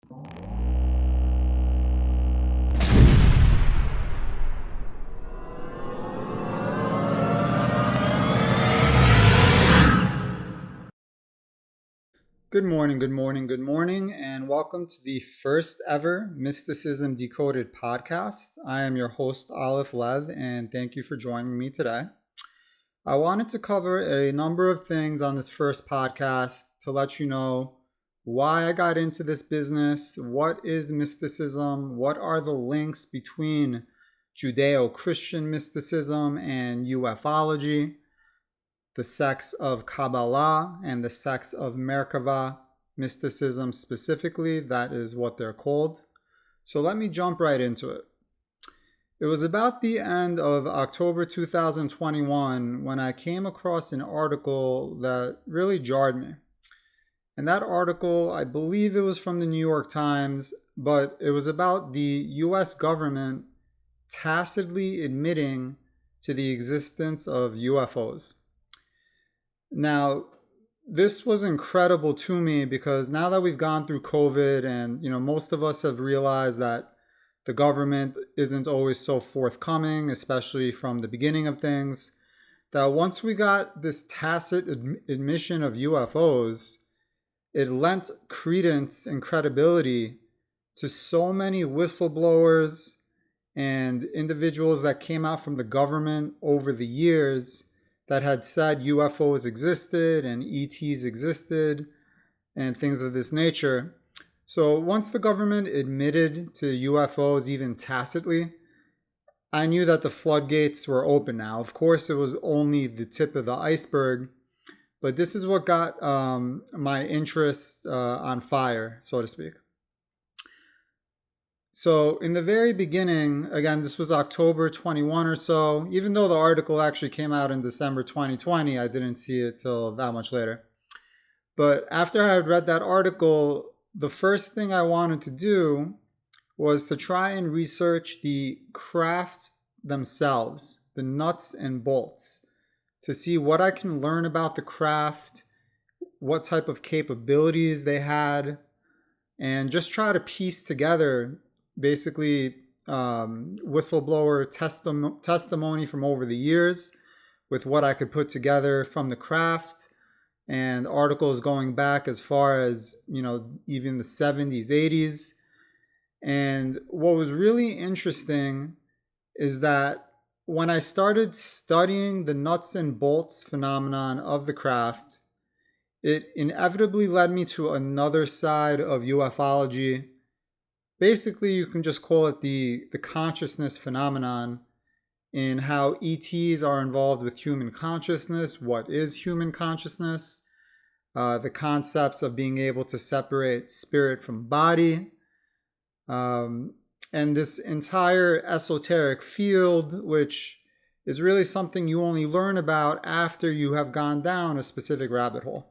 Good morning, and welcome to the first ever Mysticism Decoded podcast. I am your host, Aleph Lev, and thank you for joining me today. I wanted to cover a number of things on this first podcast to let you know why I got into this business, what is mysticism, what are the links between Judeo-Christian mysticism and UFOlogy, the sects of Kabbalah and the sects of Merkavah, mysticism specifically, that is what they're called. So let me jump right into it. It was about the end of October 2021 when I came across an article that really jarred me. And that article, I believe it was from the New York Times, but it was about the US government tacitly admitting to the existence of UFOs. Now, this was incredible to me because now that we've gone through COVID and, most of us have realized that the government isn't always so forthcoming, especially from the beginning of things, that once we got this tacit admission of UFOs, it lent credence and credibility to so many whistleblowers and individuals that came out from the government over the years that had said UFOs existed and ETs existed and things of this nature. So once the government admitted to UFOs even tacitly, I knew that the floodgates were open now. Of course, it was only the tip of the iceberg, but this is what got my interest on fire, so to speak. So in the very beginning, again, this was October 21 or so, even though the article actually came out in December 2020, I didn't see it till that much later. But after I had read that article, the first thing I wanted to do was to try and research the craft themselves, the nuts and bolts, to see what I can learn about the craft, what type of capabilities they had, and just try to piece together basically whistleblower testimony from over the years with what I could put together from the craft and articles going back as far as, even the 70s, 80s. And what was really interesting is that when I started studying the nuts and bolts phenomenon of the craft, it inevitably led me to another side of UFOlogy. Basically, you can just call it the consciousness phenomenon, in how ETs are involved with human consciousness, what is human consciousness, the concepts of being able to separate spirit from body, and this entire esoteric field, which is really something you only learn about after you have gone down a specific rabbit hole.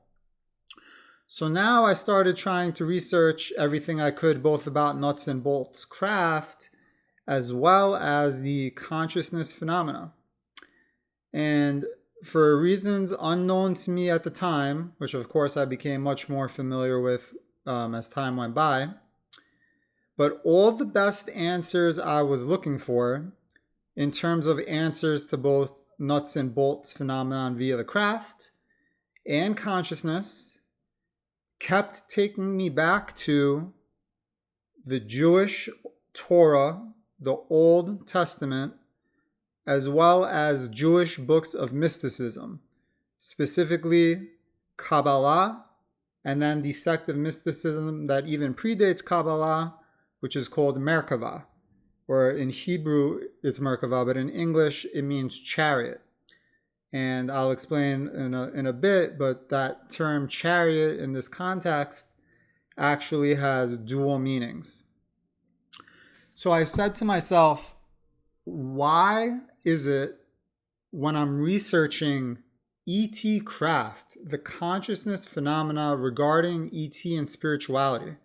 So now I started trying to research everything I could, both about nuts and bolts craft, as well as the consciousness phenomena. And for reasons unknown to me at the time, which of course I became much more familiar with as time went by, but all the best answers I was looking for in terms of answers to both nuts and bolts phenomenon via the craft and consciousness kept taking me back to the Jewish Torah, the Old Testament, as well as Jewish books of mysticism, specifically Kabbalah, and then the sect of mysticism that even predates Kabbalah, which is called Merkavah, or in Hebrew it's Merkavah, but in English it means chariot. And I'll explain in a bit, but that term chariot in this context actually has dual meanings. So I said to myself, why is it when I'm researching ET craft, the consciousness phenomena regarding ET and spirituality,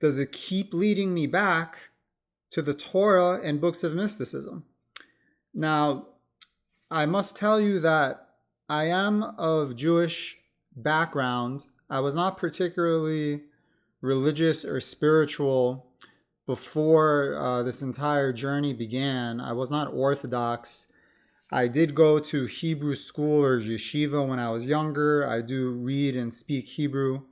does it keep leading me back to the Torah and books of mysticism? Now, I must tell you that I am of Jewish background. I was not particularly religious or spiritual before this entire journey began. I was not Orthodox. I did go to Hebrew school or yeshiva when I was younger. I do read and speak Hebrew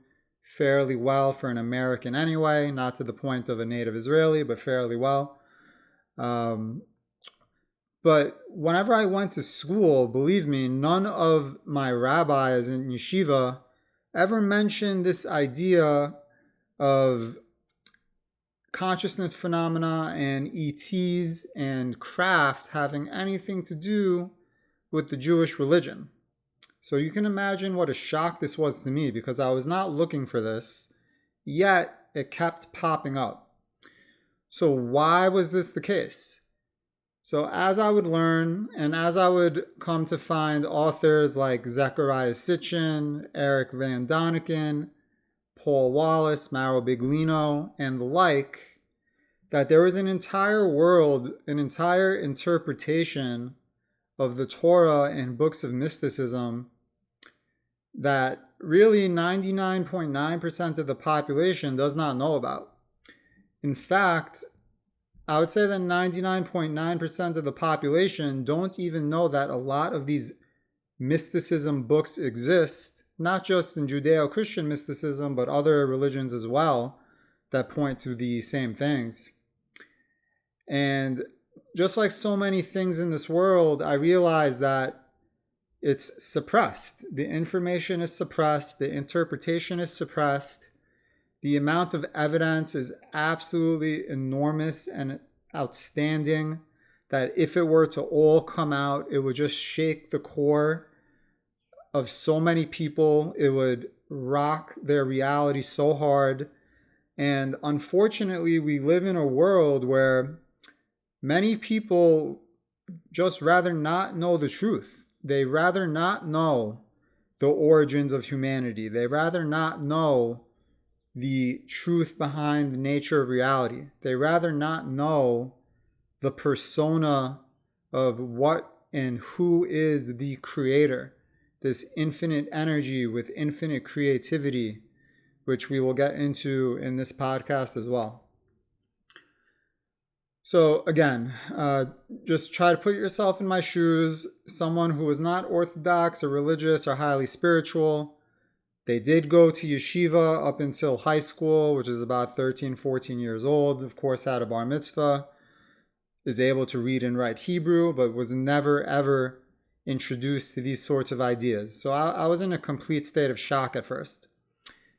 fairly well for an American anyway, not to the point of a native Israeli, but fairly well. But whenever I went to school, believe me, none of my rabbis in yeshiva ever mentioned this idea of consciousness phenomena and ETs and craft having anything to do with the Jewish religion. So you can imagine what a shock this was to me, because I was not looking for this, yet it kept popping up. So why was this the case? So as I would learn, and as I would come to find authors like Zecharia Sitchin, Eric Van Doniken, Paul Wallace, Mauro Biglino, and the like, that there was an entire world, an entire interpretation of the Torah and books of mysticism that really 99.9% of the population does not know about. In fact, I would say that 99.9% of the population don't even know that a lot of these mysticism books exist, not just in Judeo-Christian mysticism, but other religions as well that point to the same things. And just like so many things in this world, I realize that it's suppressed. The information is suppressed. The interpretation is suppressed. The amount of evidence is absolutely enormous and outstanding, that if it were to all come out, it would just shake the core of so many people. It would rock their reality so hard. And unfortunately, we live in a world where many people just rather not know the truth. They rather not know the origins of humanity. They rather not know the truth behind the nature of reality. They rather not know the persona of what and who is the creator, this infinite energy with infinite creativity, which we will get into in this podcast as well. So again, just try to put yourself in my shoes, someone who is not Orthodox or religious or highly spiritual. They did go to yeshiva up until high school, which is about 13, 14 years old. Of course, had a bar mitzvah, is able to read and write Hebrew, but was never, ever introduced to these sorts of ideas. So I was in a complete state of shock at first.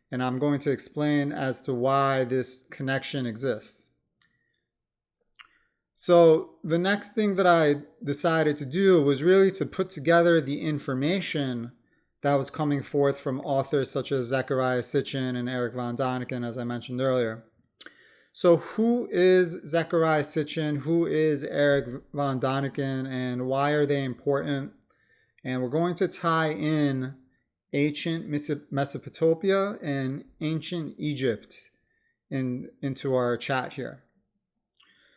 And I'm going to explain as to why this connection exists. So the next thing that I decided to do was really to put together the information that was coming forth from authors such as Zecharia Sitchin and Eric Van Doniken, as I mentioned earlier. So who is Zecharia Sitchin? Who is Eric Van Doniken? And why are they important? And we're going to tie in ancient Mesopotamia and ancient Egypt into our chat here.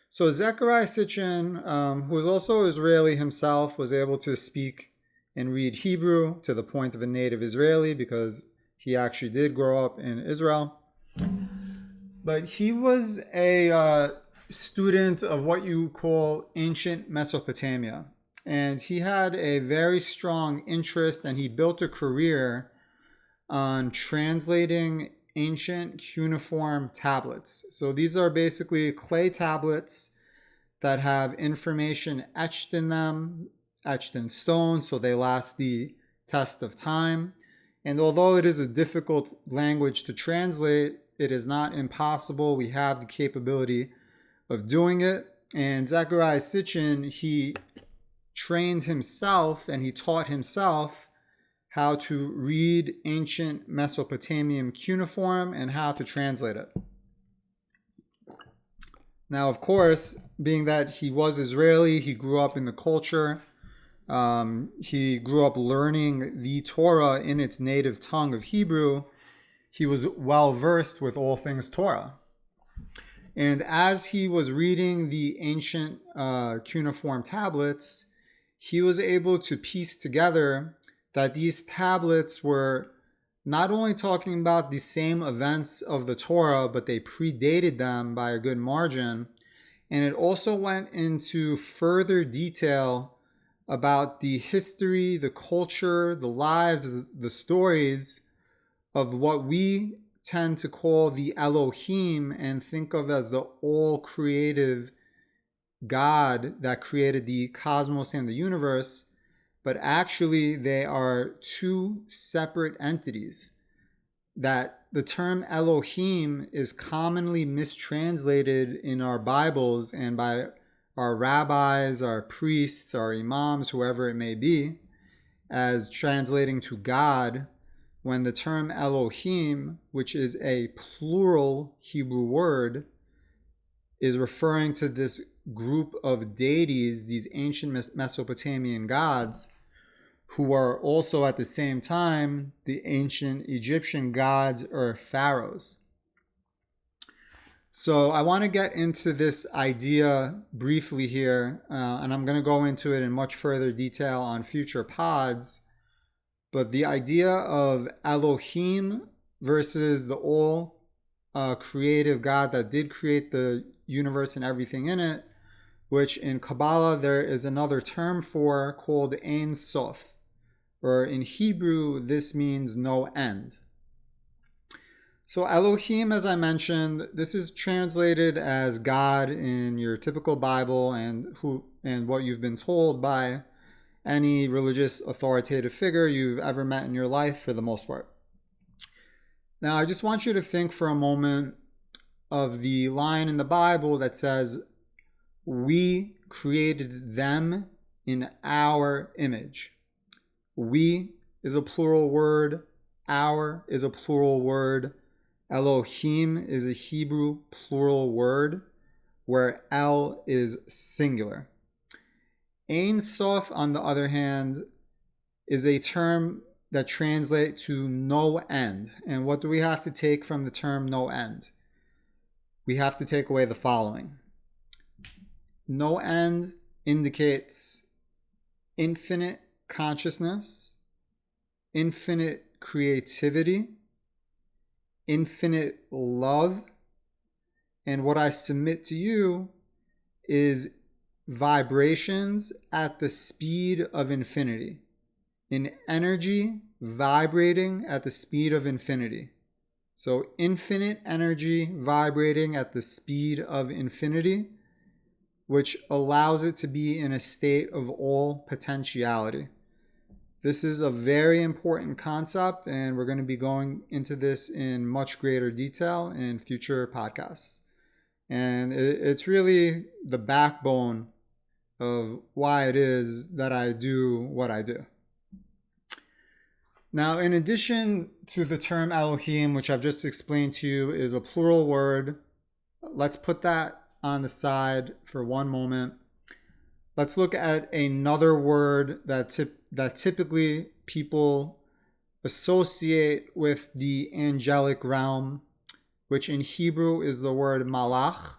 So Zecharia Sitchin, who is also Israeli himself, was able to speak and read Hebrew to the point of a native Israeli, because he actually did grow up in Israel. But he was a student of what you call ancient Mesopotamia. And he had a very strong interest, and he built a career on translating ancient cuneiform tablets. So these are basically clay tablets that have information etched in them, etched in stone, so they last the test of time. And although it is a difficult language to translate, it is not impossible. We have the capability of doing it. And Zecharia Sitchin, he trained himself and he taught himself how to read ancient Mesopotamian cuneiform and how to translate it. Now, of course, being that he was Israeli, he grew up in the culture. He grew up learning the Torah in its native tongue of Hebrew. He was well versed with all things Torah. And as he was reading the ancient cuneiform tablets, he was able to piece together that these tablets were not only talking about the same events of the Torah, but they predated them by a good margin. And it also went into further detail about the history, the culture, the lives, the stories of what we tend to call the Elohim and think of as the all-creative God that created the cosmos and the universe. But actually they are two separate entities. That the term Elohim is commonly mistranslated in our Bibles and by our rabbis, our priests, our imams, whoever it may be, as translating to God, when the term Elohim, which is a plural Hebrew word, is referring to this group of deities, these ancient Mesopotamian gods, who are also at the same time the ancient Egyptian gods or pharaohs. So I want to get into this idea briefly here, and I'm going to go into it in much further detail on future pods. But the idea of Elohim versus the all creative God that did create the universe and everything in it, which in Kabbalah there is another term for called Ain Sof. Or in Hebrew, this means no end. So Elohim, as I mentioned, this is translated as God in your typical Bible and what you've been told by any religious authoritative figure you've ever met in your life for the most part. Now, I just want you to think for a moment of the line in the Bible that says, "We created them in our image." We is a plural word. Our is a plural word. Elohim is a Hebrew plural word, where El is singular. Ain Sof, on the other hand, is a term that translates to no end. And what do we have to take from the term no end? We have to take away the following. No end indicates infinite consciousness, infinite creativity, infinite love, and what I submit to you is vibrations at the speed of infinity, an energy vibrating at the speed of infinity. So infinite energy vibrating at the speed of infinity, which allows it to be in a state of all potentiality. This is a very important concept, and we're going to be going into this in much greater detail in future podcasts. And it's really the backbone of why it is that I do what I do. Now, in addition to the term Elohim, which I've just explained to you is a plural word, let's put that on the side for one moment. Let's look at another word that typically people associate with the angelic realm, which in Hebrew is the word malach,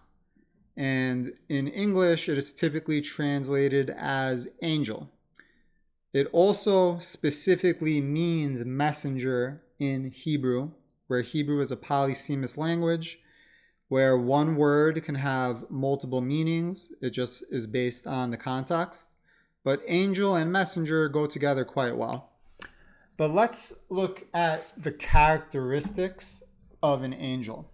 and in English it is typically translated as angel. It also specifically means messenger in Hebrew, where Hebrew is a polysemous language, where one word can have multiple meanings. It just is based on the context. But angel and messenger go together quite well. But let's look at the characteristics of an angel.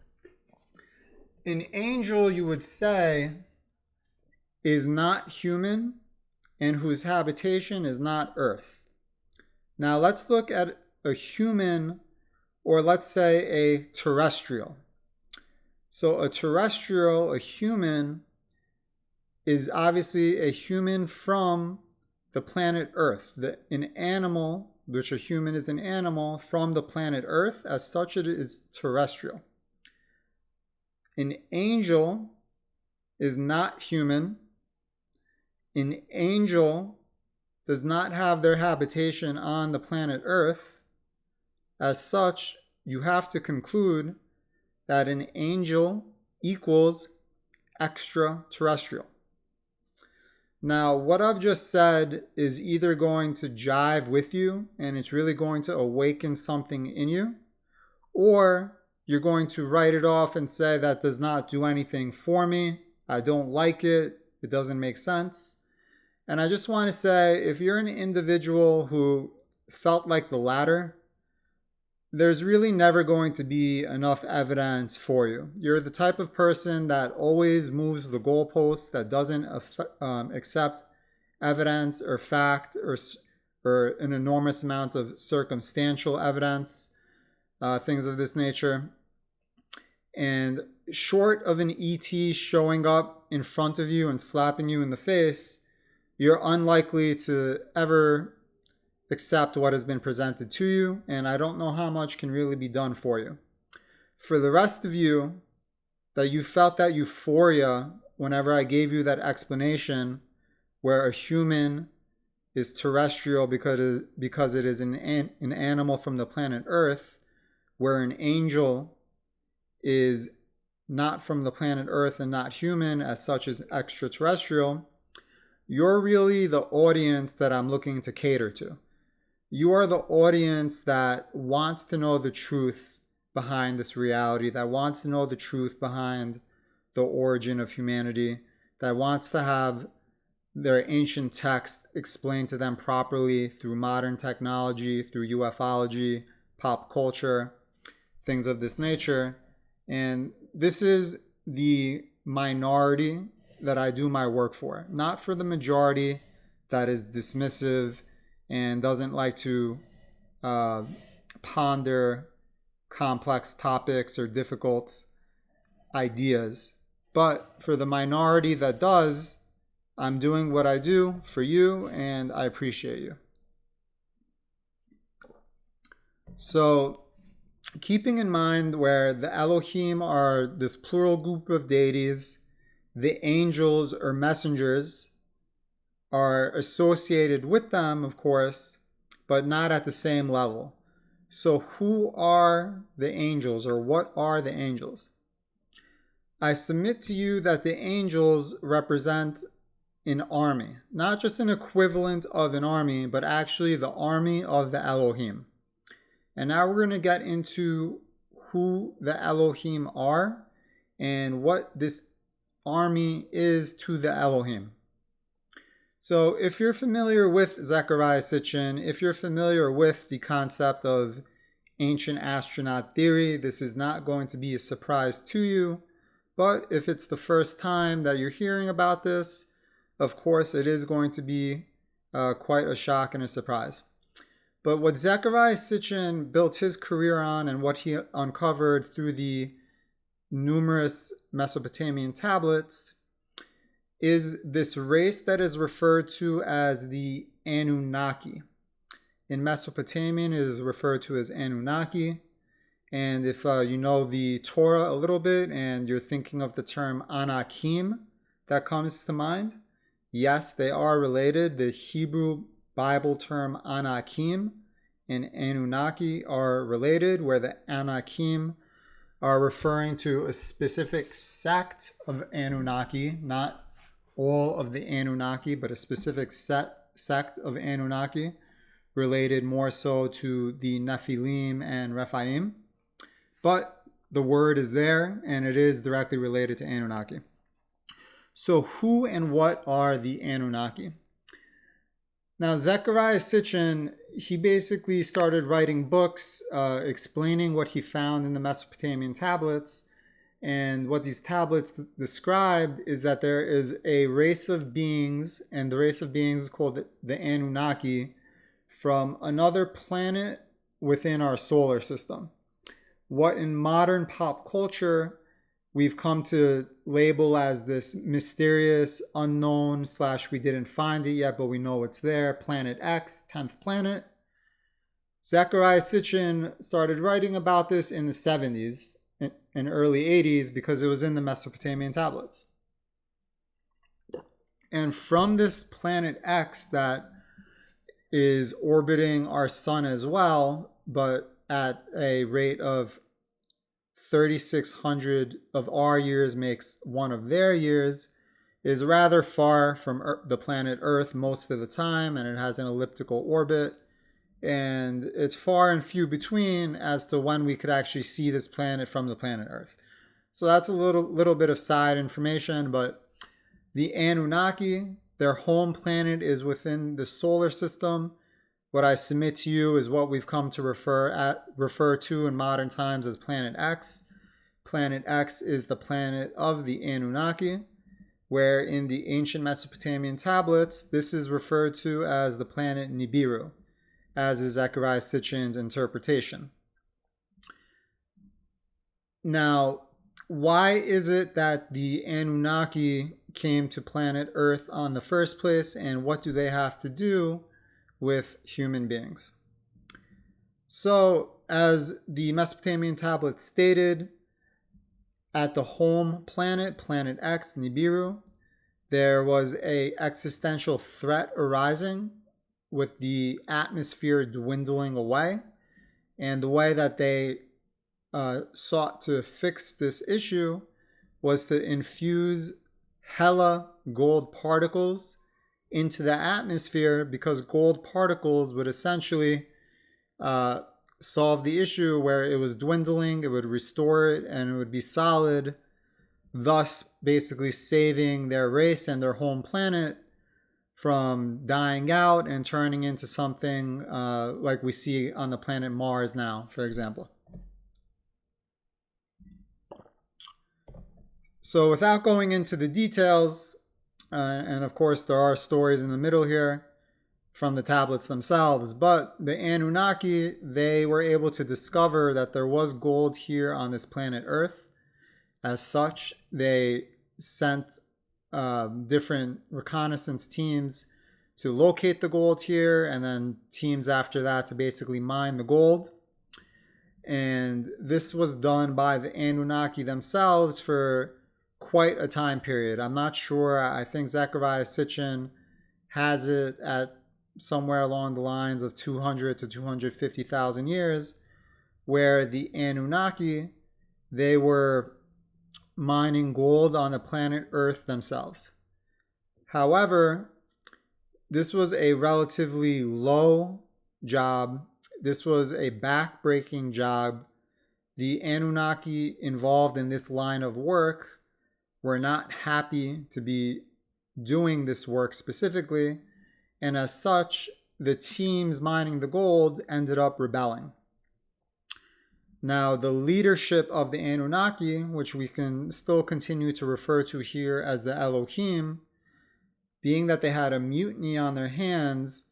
An angel, you would say, is not human and whose habitation is not earth. Now let's look at a human, or let's say a terrestrial. So a terrestrial, a human, is obviously a human from the planet Earth. An animal, which a human is an animal from the planet Earth, as such it is terrestrial. An angel is not human. An angel does not have their habitation on the planet Earth. As such, you have to conclude that an angel equals extraterrestrial. Now, what I've just said is either going to jive with you and it's really going to awaken something in you, or you're going to write it off and say that does not do anything for me. I don't like it. It doesn't make sense. And I just want to say, if you're an individual who felt like the latter, there's really never going to be enough evidence for you. You're the type of person that always moves the goalposts, that doesn't accept evidence or fact or an enormous amount of circumstantial evidence, things of this nature. And short of an ET showing up in front of you and slapping you in the face, you're unlikely to ever accept what has been presented to you, and I don't know how much can really be done for you. For the rest of you, that you felt that euphoria whenever I gave you that explanation where a human is terrestrial because it is an animal from the planet Earth, where an angel is not from the planet Earth and not human, as such as extraterrestrial, you're really the audience that I'm looking to cater to. You are the audience that wants to know the truth behind this reality, that wants to know the truth behind the origin of humanity, that wants to have their ancient text explained to them properly through modern technology, through UFOlogy, pop culture, things of this nature. And this is the minority that I do my work for, not for the majority that is dismissive and doesn't like to ponder complex topics or difficult ideas. But for the minority that does, I'm doing what I do for you, and I appreciate you. So, keeping in mind where the Elohim are this plural group of deities, the angels or messengers are associated with them, of course, but not at the same level. So who are the angels, or what are the angels? I submit to you that the angels represent an army, not just an equivalent of an army, but actually the army of the Elohim. And now we're going to get into who the Elohim are and what this army is to the Elohim. So if you're familiar with Zecharia Sitchin, if you're familiar with the concept of ancient astronaut theory, this is not going to be a surprise to you. But if it's the first time that you're hearing about this, of course it is going to be quite a shock and a surprise. But what Zecharia Sitchin built his career on and what he uncovered through the numerous Mesopotamian tablets is this race that is referred to as the Anunnaki. In Mesopotamian, it is referred to as Anunnaki. And if you know the Torah a little bit and you're thinking of the term Anakim, that comes to mind. Yes, they are related. The Hebrew Bible term Anakim and Anunnaki are related, where the Anakim are referring to a specific sect of Anunnaki, not all of the Anunnaki, but a specific sect of Anunnaki, related more so to the Nephilim and Rephaim. But the word is there, and it is directly related to Anunnaki. So who and what are the Anunnaki? Now, Zecharia Sitchin, he basically started writing books explaining what he found in the Mesopotamian tablets. And what these tablets describe is that there is a race of beings, and the race of beings is called the Anunnaki, from another planet within our solar system. What in modern pop culture we've come to label as this mysterious, unknown / we didn't find it yet, but we know it's there, Planet X, 10th planet. Zecharia Sitchin started writing about this in the 70s and early 80s because it was in the Mesopotamian tablets. And from this Planet X that is orbiting our sun as well, but at a rate of 3,600 of our years makes one of their years, is rather far from the planet Earth most of the time, and it has an elliptical orbit. And it's far and few between as to when we could actually see this planet from the planet Earth. So that's a little bit of side information, but the Anunnaki, their home planet is within the solar system. What I submit to you is what we've come to refer to in modern times as Planet X. Planet X is the planet of the Anunnaki, where in the ancient Mesopotamian tablets, this is referred to as the planet Nibiru, as is Zecharia Sitchin's interpretation. Now, why is it that the Anunnaki came to planet Earth on the first place, and what do they have to do with human beings? So, as the Mesopotamian tablet stated, at the home planet, Planet X, Nibiru, there was an existential threat arising with the atmosphere dwindling away. And the way that they sought to fix this issue was to infuse hella gold particles into the atmosphere, because gold particles would essentially solve the issue where it was dwindling, it would restore it, and it would be solid, thus basically saving their race and their home planet from dying out and turning into something like we see on the planet Mars now, for example. So without going into the details, and of course there are stories in the middle here from the tablets themselves, but the Anunnaki, they were able to discover that there was gold here on this planet Earth. As such, they sent different reconnaissance teams to locate the gold here, and then teams after that to basically mine the gold. And this was done by the Anunnaki themselves for quite a time period. I'm not sure. I think Zecharia Sitchin has it at somewhere along the lines of 200 to 250,000 years, where the Anunnaki, they were mining gold on the planet Earth themselves. However, this was a relatively low job. This was a back-breaking job. The Anunnaki involved in this line of work were not happy to be doing this work specifically, and as such, the teams mining the gold ended up rebelling. Now, the leadership of the Anunnaki, which we can still continue to refer to here as the Elohim, being that they had a mutiny on their hands,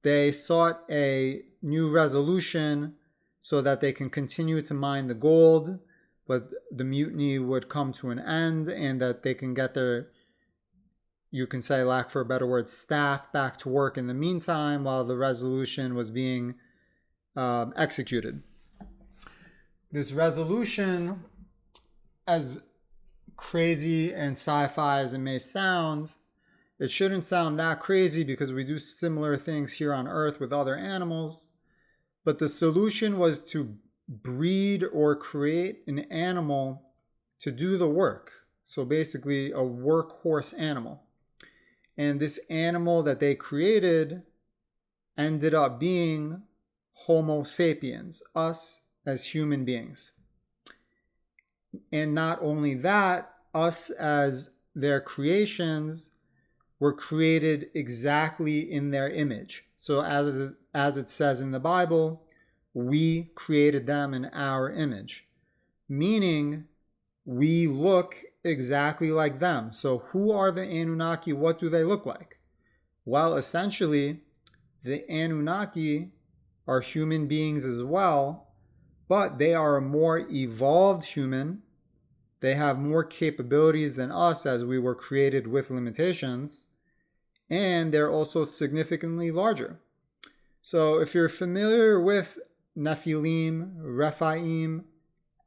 they sought a new resolution so that they can continue to mine the gold, but the mutiny would come to an end, and that they can get their, you can say, lack for a better word, staff back to work in the meantime while the resolution was being executed. This resolution, as crazy and sci-fi as it may sound, it shouldn't sound that crazy because we do similar things here on Earth with other animals. But the solution was to breed or create an animal to do the work. So basically a workhorse animal. And this animal that they created ended up being Homo sapiens, us as human beings. And not only that, us as their creations were created exactly in their image. So as it says in the Bible, we created them in our image, meaning we look exactly like them. So who are the Anunnaki? What do they look like? Well, essentially, the Anunnaki are human beings as well, but they are a more evolved human. They have more capabilities than us, as we were created with limitations, and they're also significantly larger. So if you're familiar with Nephilim, Rephaim,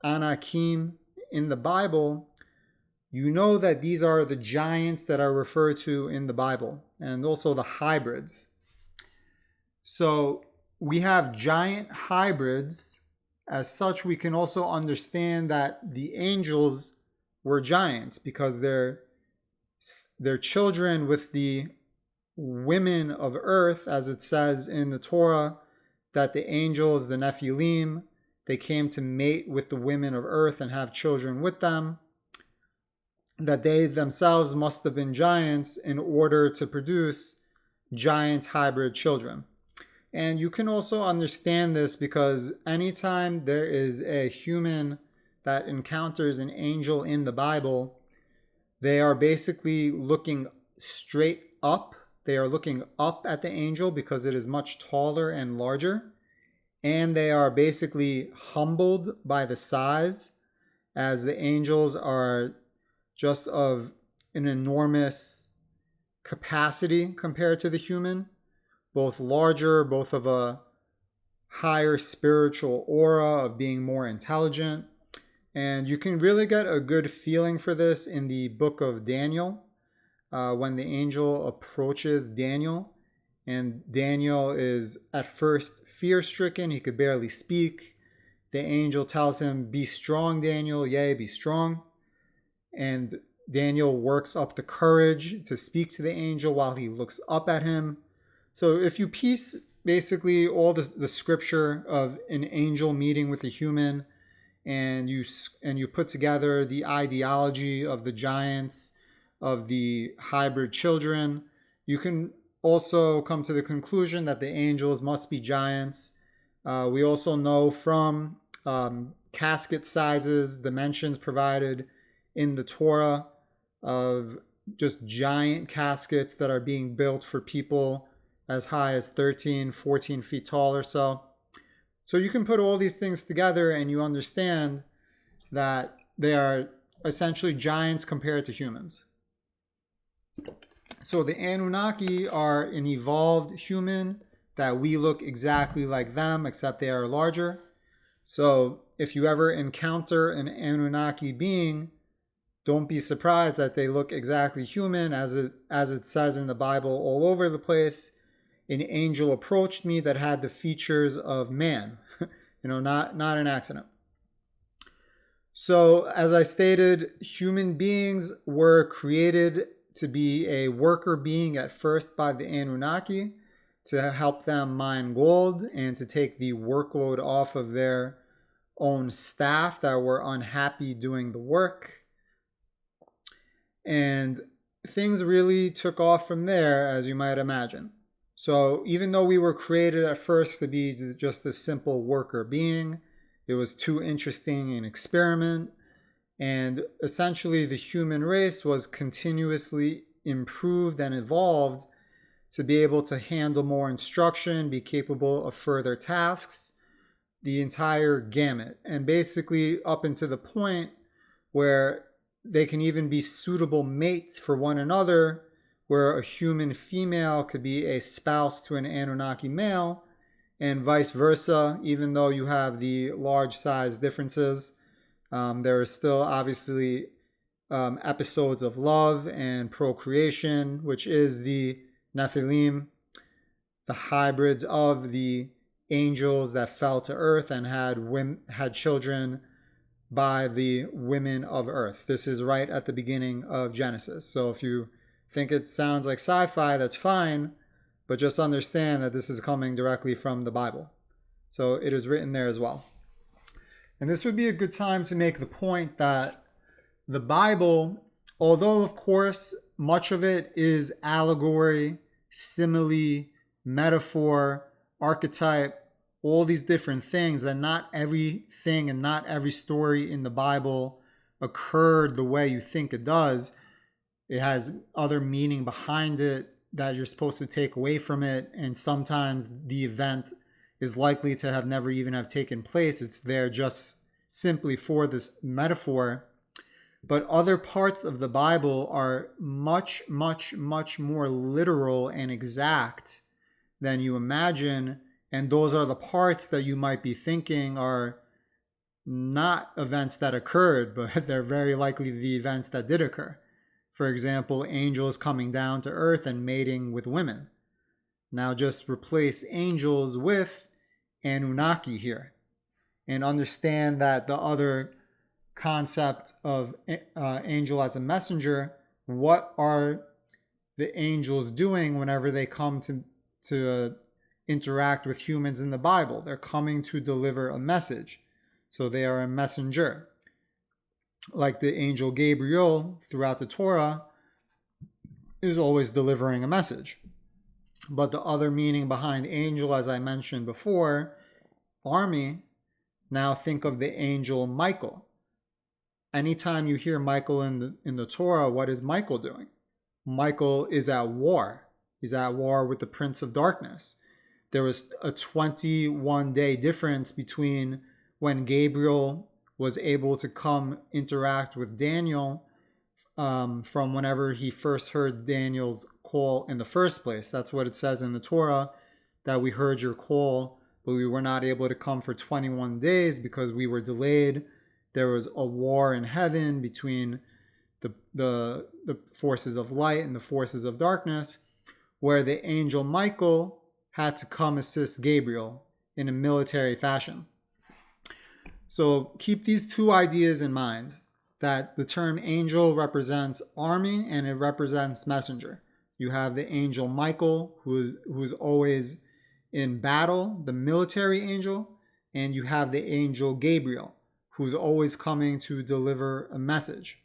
Anakim in the Bible, you know that these are the giants that are referred to in the Bible, and also the hybrids. So we have giant hybrids. As such, we can also understand that the angels were giants because they're their children with the women of earth, as it says in the Torah, that the angels, the Nephilim, they came to mate with the women of earth and have children with them, that they themselves must have been giants in order to produce giant hybrid children. And you can also understand this because anytime there is a human that encounters an angel in the Bible, they are basically looking straight up. They are looking up at the angel because it is much taller and larger. And they are basically humbled by the size, as the angels are just of an enormous capacity compared to the human, both larger, both of a higher spiritual aura of being more intelligent. And you can really get a good feeling for this in the book of Daniel, when the angel approaches Daniel. And Daniel is at first fear-stricken. He could barely speak. The angel tells him, "Be strong, Daniel. Yea, be strong." And Daniel works up the courage to speak to the angel while he looks up at him. So if you piece basically all the scripture of an angel meeting with a human, and you put together the ideology of the giants, of the hybrid children, you can also come to the conclusion that the angels must be giants. We also know from casket sizes, dimensions provided in the Torah of just giant caskets that are being built for people as high as 13, 14 feet tall or so. So you can put all these things together and you understand that they are essentially giants compared to humans. So the Anunnaki are an evolved human that we look exactly like them, except they are larger. So if you ever encounter an Anunnaki being, don't be surprised that they look exactly human, as it says in the Bible all over the place. An angel approached me that had the features of man. Not an accident. So as I stated, human beings were created to be a worker being at first by the Anunnaki to help them mine gold and to take the workload off of their own staff that were unhappy doing the work. And things really took off from there, as you might imagine. So even though we were created at first to be just a simple worker being, it was too interesting an experiment. And essentially the human race was continuously improved and evolved to be able to handle more instruction, be capable of further tasks, the entire gamut. And basically up until the point where they can even be suitable mates for one another, where a human female could be a spouse to an Anunnaki male, and vice versa. Even though you have the large size differences, there are still obviously episodes of love and procreation, which is the Nephilim, the hybrids of the angels that fell to earth and had children by the women of earth. This is right at the beginning of Genesis. So if you think it sounds like sci-fi, that's fine, but just understand that this is coming directly from the Bible. So it is written there as well. And this would be a good time to make the point that the Bible, although of course much of it is allegory, simile, metaphor, archetype, all these different things, and not everything and not every story in the Bible occurred the way you think it does. It has other meaning behind it that you're supposed to take away from it, and sometimes the event is likely to have never even have taken place. It's there just simply for this metaphor. But other parts of the Bible are much, much, much more literal and exact than you imagine. And those are the parts that you might be thinking are not events that occurred, but they're very likely the events that did occur. For example, angels coming down to earth and mating with women. Now just replace angels with Anunnaki here, and understand that the other concept of angel as a messenger what are the angels doing whenever they come to interact with humans in the Bible? They're coming to deliver a message. So they are a messenger. Like the angel Gabriel throughout the Torah is always delivering a message. But the other meaning behind angel, as I mentioned before, army, now think of the angel Michael. Anytime you hear Michael in the Torah, what is Michael doing? Michael is at war. He's at war with the Prince of Darkness. There was a 21-day difference between when Gabriel was able to come interact with Daniel from whenever he first heard Daniel's call in the first place. That's what it says in the Torah, that we heard your call, but we were not able to come for 21 days because we were delayed. There was a war in heaven between the forces of light and the forces of darkness, where the angel Michael had to come assist Gabriel in a military fashion. So keep these two ideas in mind, that the term angel represents army and it represents messenger. You have the angel Michael, who's always in battle, the military angel, and you have the angel Gabriel, who's always coming to deliver a message.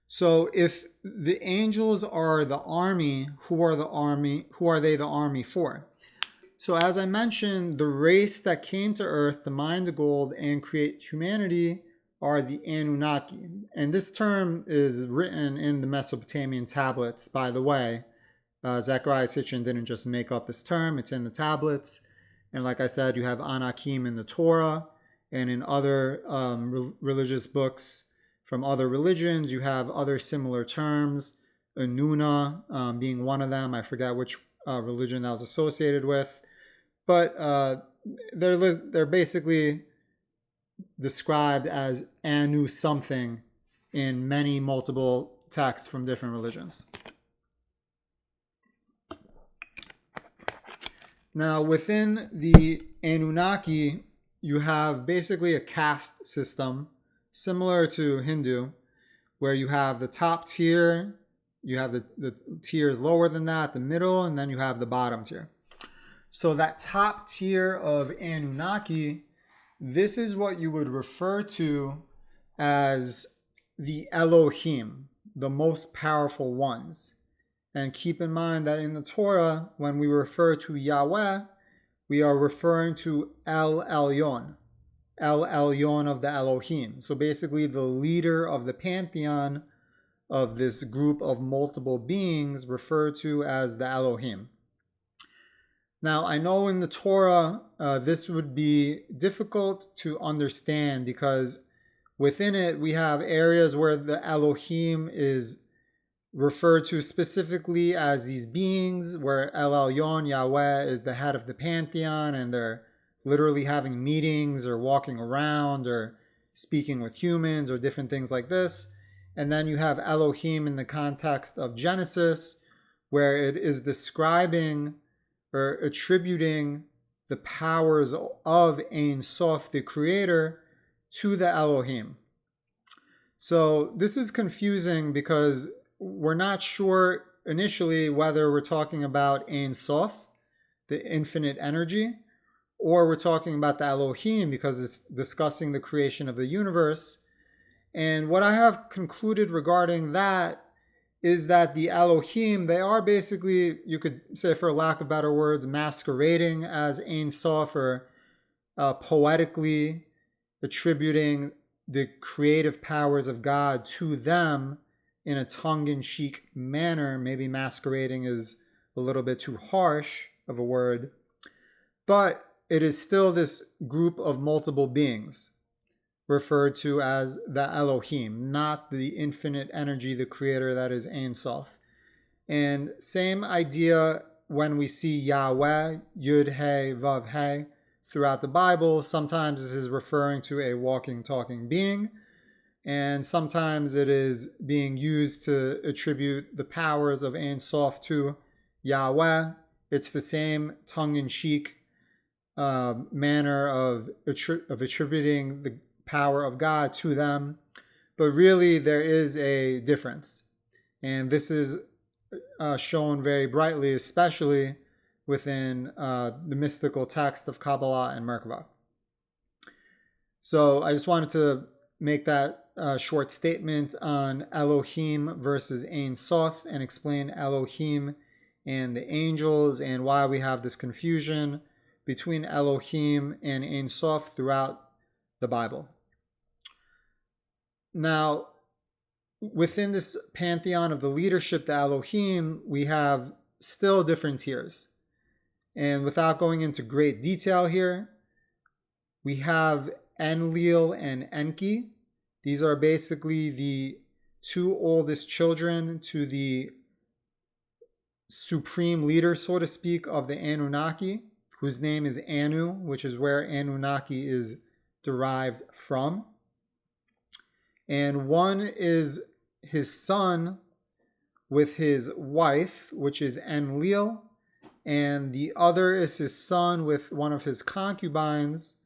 So if the angels are the army, who are they the army for? So as I mentioned, the race that came to Earth to mine the gold and create humanity are the Anunnaki. And this term is written in the Mesopotamian tablets, by the way. Zecharia Sitchin didn't just make up this term, it's in the tablets. And like I said, you have Anakim in the Torah, and in other religious books from other religions, you have other similar terms, Anuna being one of them. I forget which religion that was associated with. But they're basically described as Anu something in many multiple texts from different religions. Now, within the Anunnaki, you have basically a caste system similar to Hindu, where you have the top tier, you have the tiers lower than that, the middle, and then you have the bottom tier. So that top tier of Anunnaki, this is what you would refer to as the Elohim, the most powerful ones. And keep in mind that in the Torah, when we refer to Yahweh, we are referring to El Elyon of the Elohim. So basically the leader of the pantheon of this group of multiple beings referred to as the Elohim. Now, I know in the Torah, this would be difficult to understand because within it, we have areas where the Elohim is referred to specifically as these beings, where El Elyon, Yahweh, is the head of the pantheon, and they're literally having meetings or walking around or speaking with humans or different things like this. And then you have Elohim in the context of Genesis, where it is describing or attributing the powers of Ain Sof, the creator, to the Elohim. So this is confusing because we're not sure initially whether we're talking about Ain Sof, the infinite energy, or we're talking about the Elohim because it's discussing the creation of the universe. And what I have concluded regarding that is that the Elohim, they are basically, you could say for lack of better words, masquerading as Ain Sof, or poetically attributing the creative powers of God to them in a tongue-in-cheek manner. Maybe masquerading is a little bit too harsh of a word, but it is still this group of multiple beings referred to as the Elohim, not the infinite energy, the creator that is Ain Sof. And same idea when we see Yahweh, Yud He Vav He, throughout the Bible. Sometimes this is referring to a walking, talking being, and sometimes it is being used to attribute the powers of Ain Sof to Yahweh. It's the same tongue-in-cheek manner of attributing the power of God to them, but really there is a difference. And this is shown very brightly, especially within the mystical text of Kabbalah and Merkavah. So I just wanted to make that short statement on Elohim versus Ain Sof and explain Elohim and the angels and why we have this confusion between Elohim and Ain Sof throughout the Bible. Now, within this pantheon of the leadership, the Elohim, we have still different tiers. And without going into great detail here, we have Enlil and Enki. These are basically the two oldest children to the supreme leader, so to speak, of the Anunnaki, whose name is Anu, which is where Anunnaki is derived from. And one is his son with his wife, which is Enlil, and the other is his son with one of his concubines,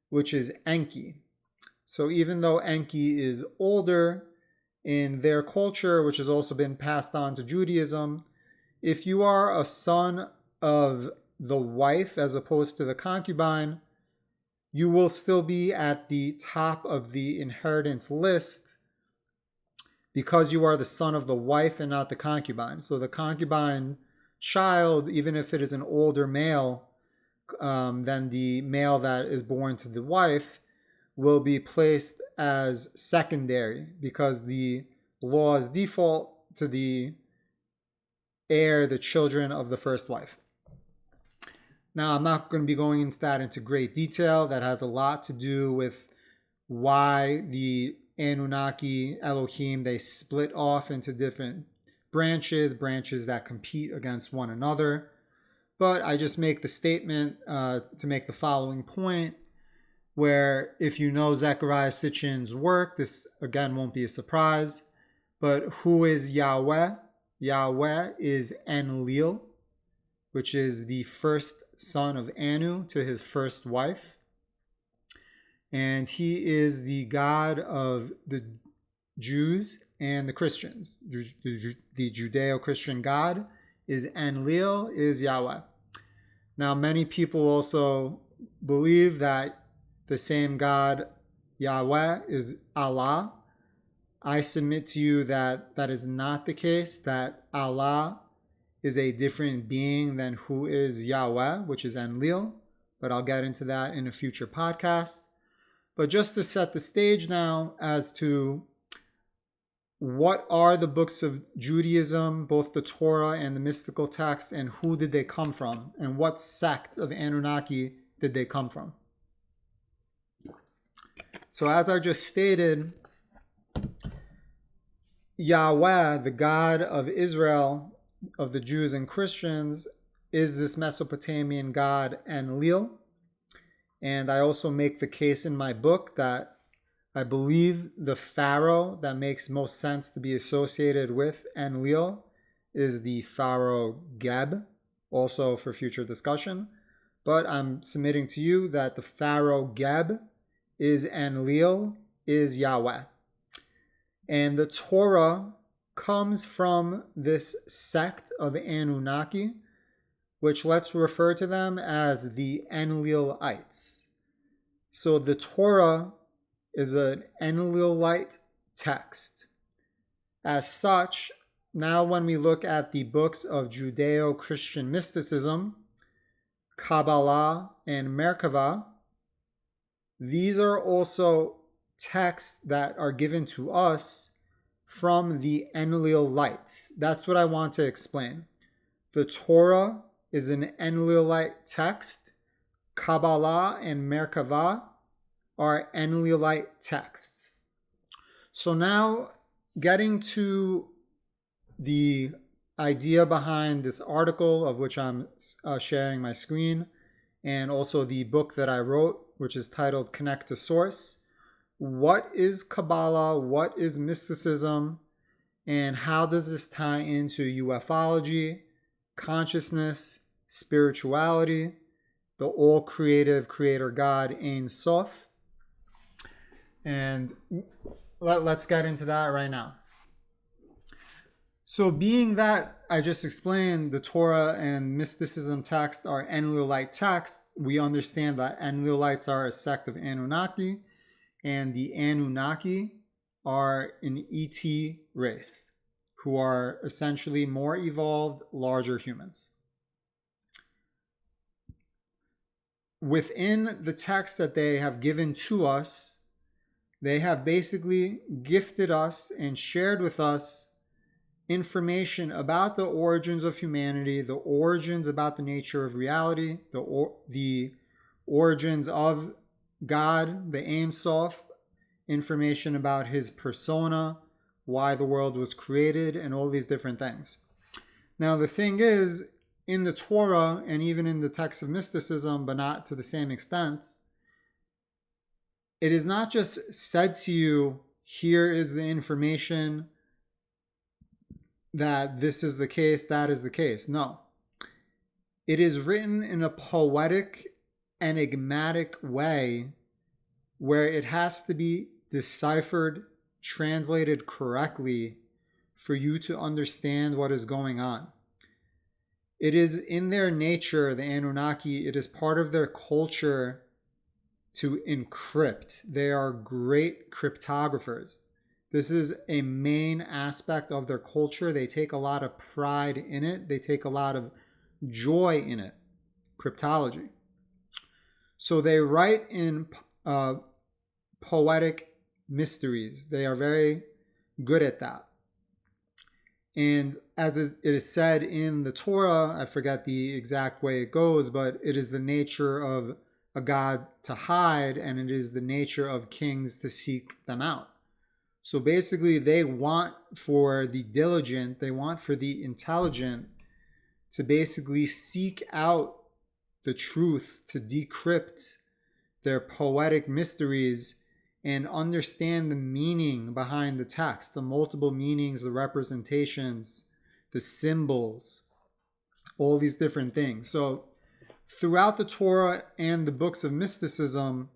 which is Enki. So even though Enki is older in their culture, which has also been passed on to Judaism, if you are a son of the wife as opposed to the concubine, you will still be at the top of the inheritance list because you are the son of the wife and not the concubine. So the concubine child, even if it is an older male than the male that is born to the wife, will be placed as secondary because the laws default to the heir, the children of the first wife. Now, I'm not going to be going into that into great detail. That has a lot to do with why the Anunnaki, Elohim, they split off into different branches that compete against one another. But I just make the statement to make the following point, where if you know Zecharia Sitchin's work, this again won't be a surprise. But who is Yahweh? Yahweh is Enlil, which is the first son of Anu to his first wife. And he is the God of the Jews and the Christians. The Judeo-Christian God is Enlil, is Yahweh. Now, many people also believe that the same God, Yahweh, is Allah. I submit to you that that is not the case, that Allah is a different being than who is Yahweh, which is Enlil, but I'll get into that in a future podcast. But just to set the stage now as to what are the books of Judaism, both the Torah and the mystical texts, and who did they come from, and what sect of Anunnaki did they come from? So as I just stated, Yahweh, the God of Israel, of the Jews and Christians, is this Mesopotamian god Enlil. And I also make the case in my book that I believe the pharaoh that makes most sense to be associated with Enlil is the pharaoh Geb, also for future discussion. But I'm submitting to you that the pharaoh Geb is Enlil, is Yahweh. And the Torah comes from this sect of Anunnaki, which let's refer to them as the Enlilites. So the Torah is an Enlilite text. As such, now when we look at the books of Judeo-Christian mysticism, Kabbalah and Merkavah, these are also texts that are given to us from the Enlilites. That's what I want to explain. The Torah is an Enlilite text. Kabbalah and Merkavah are Enlilite texts. So now, getting to the idea behind this article, of which I'm sharing my screen, and also the book that I wrote, which is titled Connect to Source. What is Kabbalah? What is mysticism? And how does this tie into UFOlogy, consciousness, spirituality, the all-creative creator God, Ain Sof? And let's get into that right now. So being that I just explained the Torah and mysticism text are Enlilite texts, we understand that Enlilites are a sect of Anunnaki, and the Anunnaki are an ET race who are essentially more evolved, larger humans. Within the text that they have given to us, they have basically gifted us and shared with us information about the origins of humanity, the origins about the nature of reality, the origins of God, the Ain Sof, information about his persona, why the world was created, and all these different things. Now, the thing is, in the Torah and even in the text of mysticism, but not to the same extent, it is not just said to you, here is the information that this is the case, that is the case. No. It is written in a poetic, enigmatic way where it has to be deciphered, translated correctly for you to understand what is going on. It is in their nature, the Anunnaki, it is part of their culture to encrypt. They are great cryptographers. This is a main aspect of their culture. They take a lot of pride in it. They take a lot of joy in it, cryptology. So they write in poetic mysteries. They are very good at that. And as it is said in the Torah, I forget the exact way it goes, but it is the nature of a god to hide, and it is the nature of kings to seek them out. So basically, they want for the diligent, they want for the intelligent to basically seek out the truth, to decrypt their poetic mysteries and understand the meaning behind the text, the multiple meanings, the representations, the symbols, all these different things. So throughout the Torah and the books of mysticism,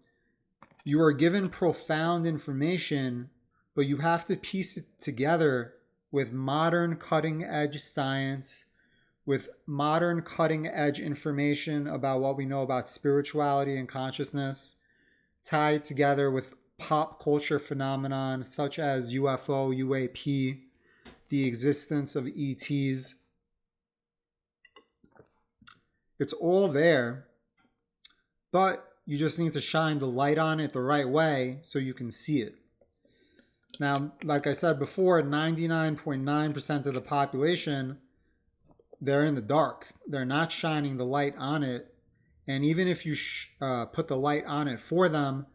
you are given profound information, but you have to piece it together with modern cutting-edge science, with modern cutting-edge information about what we know about spirituality and consciousness, tied together with pop culture phenomenon such as UFO, UAP, the existence of ETs. It's all there, but you just need to shine the light on it the right way so you can see it. Now, like I said before, 99.9% of the population, they're in the dark. They're not shining the light on it. And even if you put the light on it for them,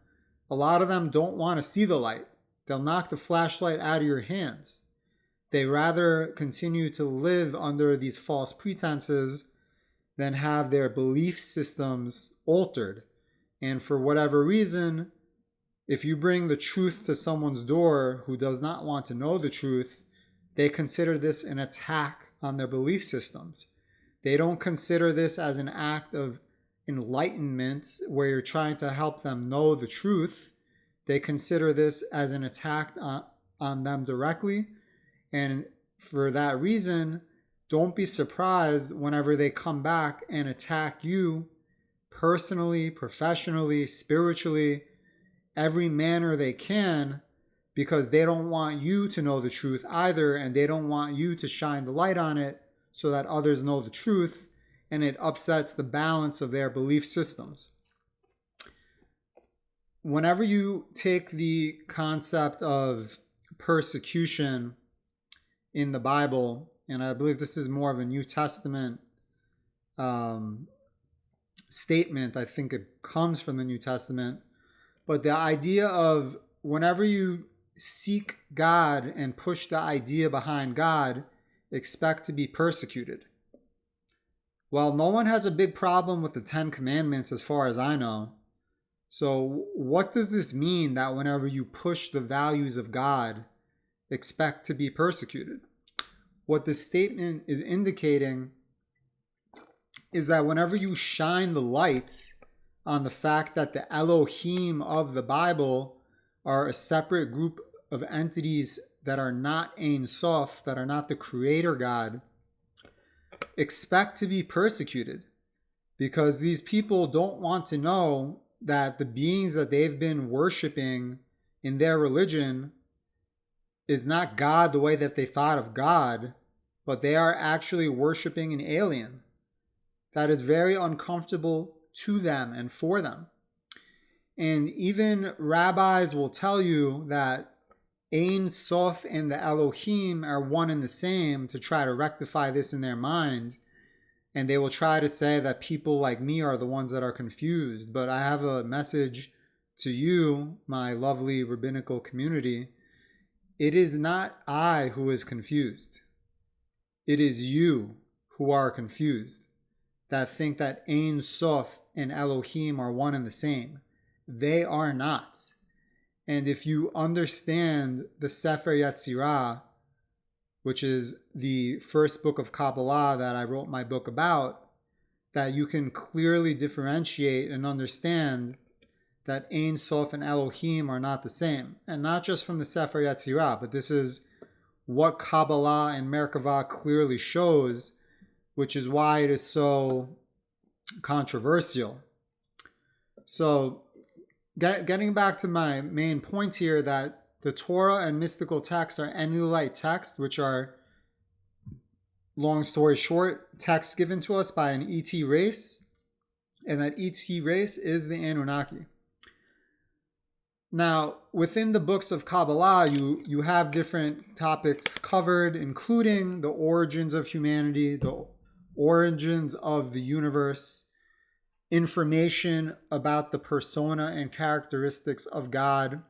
a lot of them don't want to see the light. They'll knock the flashlight out of your hands. They rather continue to live under these false pretenses than have their belief systems altered. And for whatever reason, if you bring the truth to someone's door who does not want to know the truth, they consider this an attack on their belief systems. They don't consider this as an act of enlightenment where you're trying to help them know the truth. They consider this as an attack on them directly. And for that reason, don't be surprised whenever they come back and attack you personally, professionally, spiritually, every manner they can, because they don't want you to know the truth either, and they don't want you to shine the light on it so that others know the truth, and it upsets the balance of their belief systems. Whenever you take the concept of persecution in the Bible, and I believe this is more of a New Testament statement, I think it comes from the New Testament, but the idea of whenever you seek God and push the idea behind God, expect to be persecuted. Well, no one has a big problem with the 10 Commandments as far as I know. So what does this mean that whenever you push the values of God, expect to be persecuted? What this statement is indicating is that whenever you shine the light on the fact that the Elohim of the Bible are a separate group of entities that are not Ain Sof, that are not the creator God, expect to be persecuted, because these people don't want to know that the beings that they've been worshiping in their religion is not God the way that they thought of God, but they are actually worshiping an alien that is very uncomfortable to them and for them. And even rabbis will tell you that Ain Sof and the Elohim are one and the same, to try to rectify this in their mind. And they will try to say that people like me are the ones that are confused. But I have a message to you, my lovely rabbinical community. It is not I who is confused. It is you who are confused, that think that Ain Sof and Elohim are one and the same. They are not. And if you understand the Sefer Yetzirah, which is the first book of Kabbalah that I wrote my book about, that you can clearly differentiate and understand that Ain Sof and Elohim are not the same. And not just from the Sefer Yetzirah, but this is what Kabbalah and Merkavah clearly shows, which is why it is so controversial. So, getting back to my main point here, that the Torah and mystical texts are Enulite texts, which are, long story short, texts given to us by an ET race, and that ET race is the Anunnaki. Now, within the books of Kabbalah, you have different topics covered, including the origins of humanity, the origins of the universe, information about the persona and characteristics of God,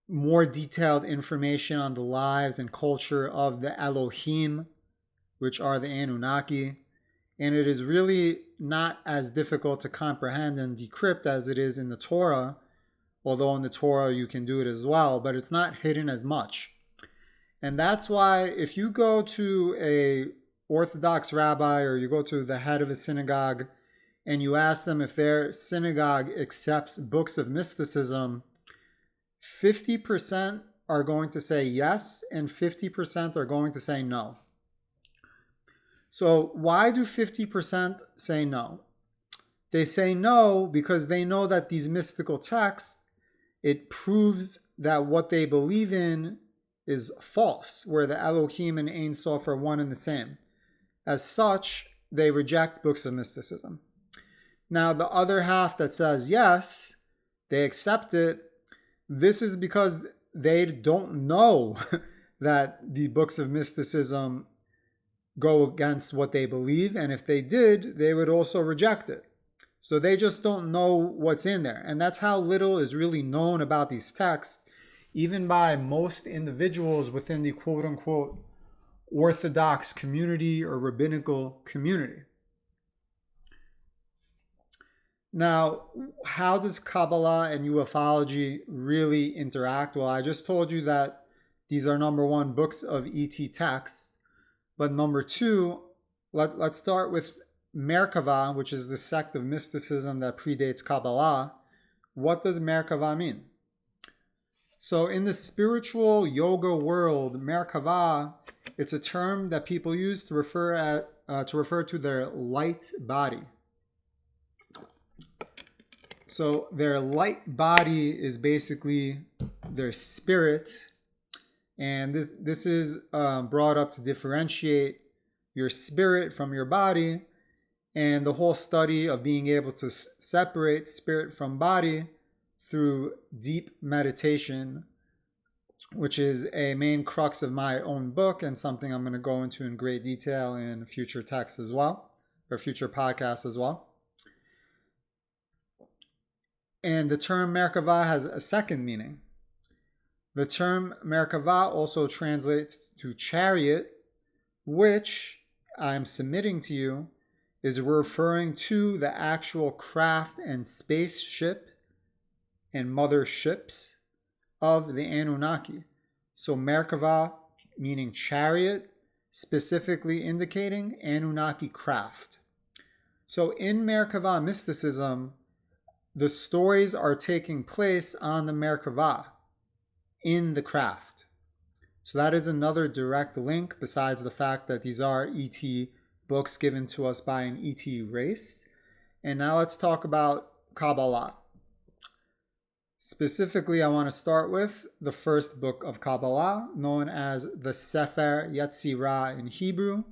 more detailed information on the lives and culture of the Elohim, which are the Anunnaki. And it is really not as difficult to comprehend and decrypt as it is in the Torah, although in the Torah you can do it as well, but it's not hidden as much. And that's why if you go to a Orthodox rabbi, or you go to the head of a synagogue and you ask them if their synagogue accepts books of mysticism, 50% are going to say yes and 50% are going to say no. So why do 50% say no? They say no because they know that these mystical texts, it proves that what they believe in is false, where the Elohim and Ain Sof are one and the same. As such, they reject books of mysticism. Now, the other half that says yes, they accept it. This is because they don't know that the books of mysticism go against what they believe. And if they did, they would also reject it. So they just don't know what's in there. And that's how little is really known about these texts, even by most individuals within the quote-unquote Orthodox community or rabbinical community. Now, how does Kabbalah and UFOlogy really interact? Well, I just told you that these are, number one, books of ET texts. But number two, let's start with Merkavah, which is the sect of mysticism that predates Kabbalah. What does Merkavah mean? So in the spiritual yoga world, Merkavah, it's a term that people use to refer to their light body. So their light body is basically their spirit, and this is brought up to differentiate your spirit from your body, and the whole study of being able to separate spirit from body through deep meditation, which is a main crux of my own book and something I'm going to go into in great detail in future texts as well, or future podcasts as well. And the term Merkavah has a second meaning. The term Merkavah also translates to chariot, which I'm submitting to you is referring to the actual craft and spaceship and motherships of the Anunnaki. So Merkavah meaning chariot, specifically indicating Anunnaki craft. So in Merkavah mysticism, the stories are taking place on the Merkavah. in the craft. So that is another direct link, besides the fact that these are ET books given to us by an ET race. And now let's talk about Kabbalah. Specifically, I want to start with the first book of Kabbalah, known as the Sefer Yetzirah in Hebrew,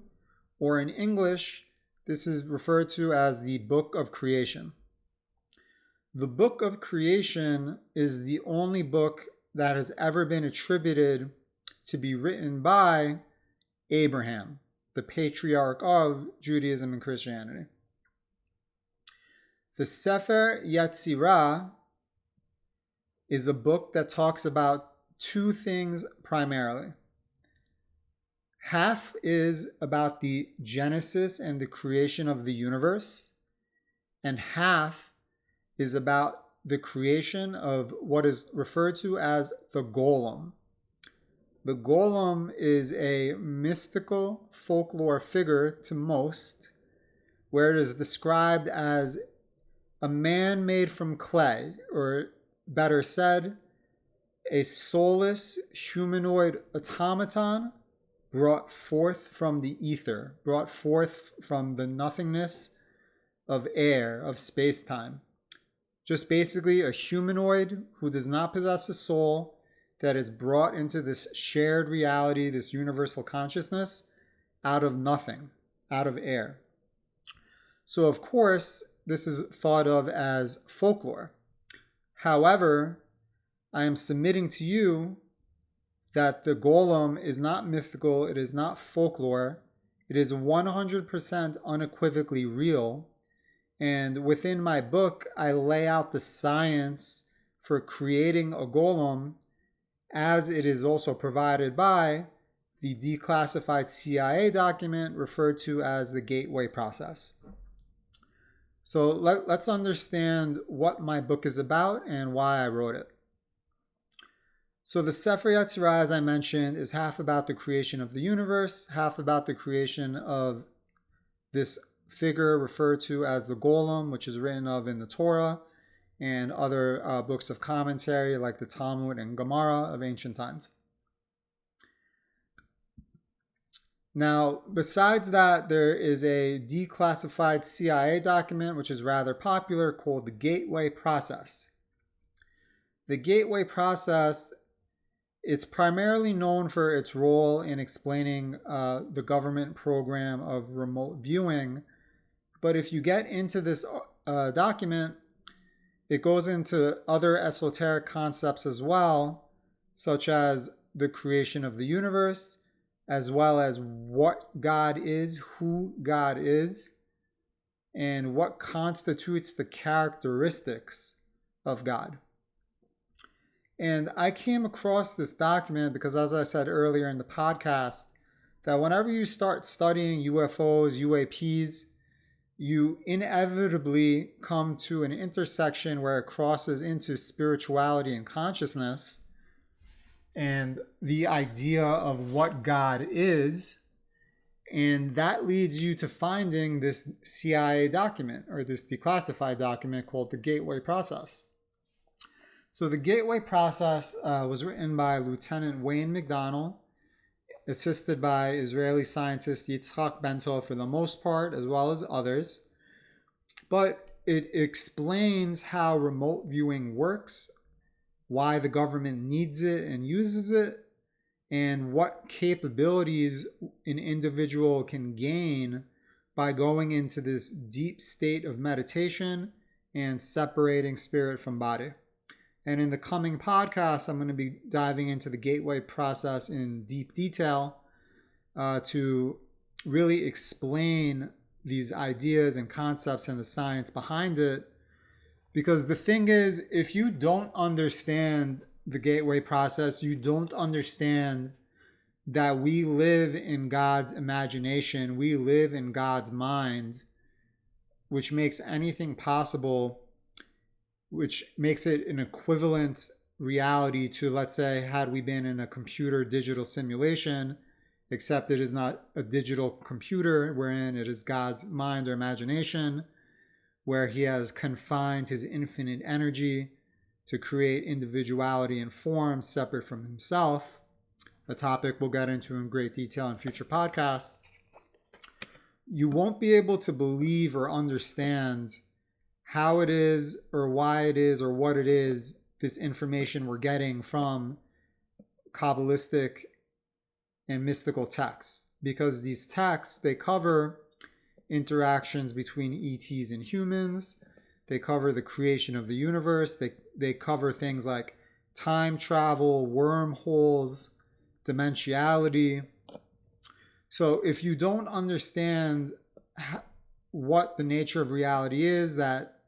or in English, this is referred to as the Book of Creation. The Book of Creation is the only book that has ever been attributed to be written by Abraham, the patriarch of Judaism and Christianity. The Sefer Yetzirah is a book that talks about two things primarily. Half is about the genesis and the creation of the universe, and half is about the creation of what is referred to as the golem. The golem is a mystical folklore figure to most, where it is described as a man made from clay, or better said, a soulless humanoid automaton brought forth from the ether, brought forth from the nothingness of air, of space-time. Just basically a humanoid who does not possess a soul, that is brought into this shared reality, this universal consciousness, out of nothing, out of air. So of course, this is thought of as folklore. However, I am submitting to you that the golem is not mythical, it is not folklore, it is 100% unequivocally real. And within my book, I lay out the science for creating a golem, as it is also provided by the declassified CIA document referred to as the Gateway Process. So let's understand what my book is about and why I wrote it. So the Sefer Yetzirah, as I mentioned, is half about the creation of the universe, half about the creation of this figure referred to as the golem, which is written of in the Torah and other books of commentary like the Talmud and Gemara of ancient times. Now, besides that, there is a declassified CIA document, which is rather popular, called the Gateway Process. The Gateway Process, it's primarily known for its role in explaining the government program of remote viewing. But if you get into this document, it goes into other esoteric concepts as well, such as the creation of the universe, as well as what God is, who God is, and what constitutes the characteristics of God. And I came across this document because, as I said earlier in the podcast, that whenever you start studying UFOs, UAPs, you inevitably come to an intersection where it crosses into spirituality and consciousness and the idea of what God is. And that leads you to finding this CIA document, or this declassified document called the Gateway Process. So the Gateway Process was written by Lieutenant Wayne McDonnell, assisted by Israeli scientist Yitzhak Bentov for the most part, as well as others. But it explains how remote viewing works, why the government needs it and uses it, and what capabilities an individual can gain by going into this deep state of meditation and separating spirit from body. And in the coming podcast, I'm going to be diving into the Gateway Process in deep detail to really explain these ideas and concepts and the science behind it. Because the thing is, if you don't understand the Gateway Process, you don't understand that we live in God's imagination, we live in God's mind, which makes anything possible, which makes it an equivalent reality to, let's say, had we been in a computer digital simulation, except it is not a digital computer, wherein it is God's mind or imagination, where he has confined his infinite energy to create individuality and form separate from himself, a topic we'll get into in great detail in future podcasts, you won't be able to believe or understand how it is or why it is or what it is, this information we're getting from Kabbalistic and mystical texts. Because these texts, they cover interactions between ETs and humans. They cover the creation of the universe. They cover things like time travel, wormholes, dimensionality. So if you don't understand what the nature of reality is, that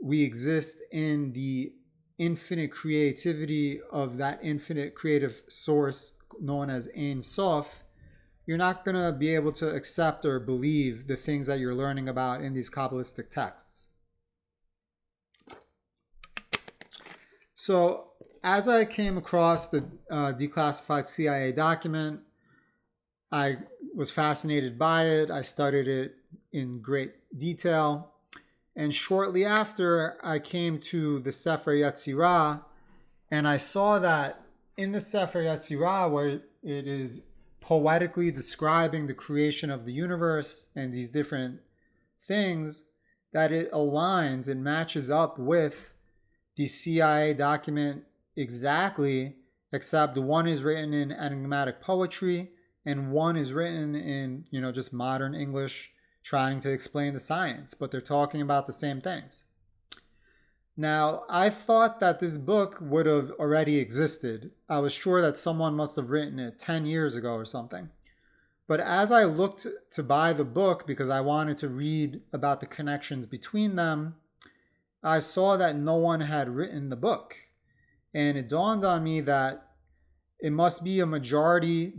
we exist in the infinite creativity of that infinite creative source known as Ain Sof, you're not going to be able to accept or believe the things that you're learning about in these Kabbalistic texts. So as I came across the declassified CIA document, I was fascinated by it. I studied it in great detail. And shortly after, I came to the Sefer Yetzirah, and I saw that in the Sefer Yetzirah, where it is poetically describing the creation of the universe and these different things, that it aligns and matches up with the CIA document exactly, except one is written in enigmatic poetry and one is written in, just modern English, trying to explain the science, but they're talking about the same things. Now, I thought that this book would have already existed. I was sure that someone must have written it 10 years ago or something. But as I looked to buy the book, because I wanted to read about the connections between them, I saw that no one had written the book. And it dawned on me that it must be a majority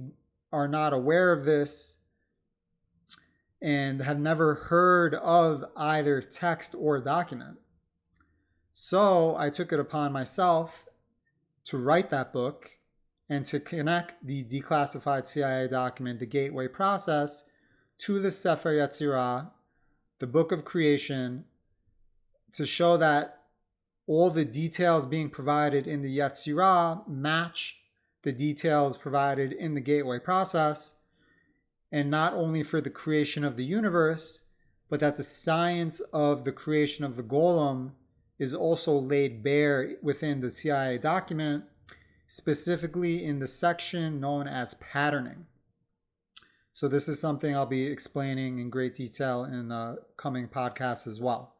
are not aware of this and have never heard of either text or document. So I took it upon myself to write that book and to connect the declassified CIA document, the gateway process, to the Sefer Yetzirah, the book of creation, to show that all the details being provided in the Yetzirah match the details provided in the gateway process, and not only for the creation of the universe, but that the science of the creation of the golem is also laid bare within the CIA document, specifically in the section known as patterning. So this is something I'll be explaining in great detail in coming podcasts as well.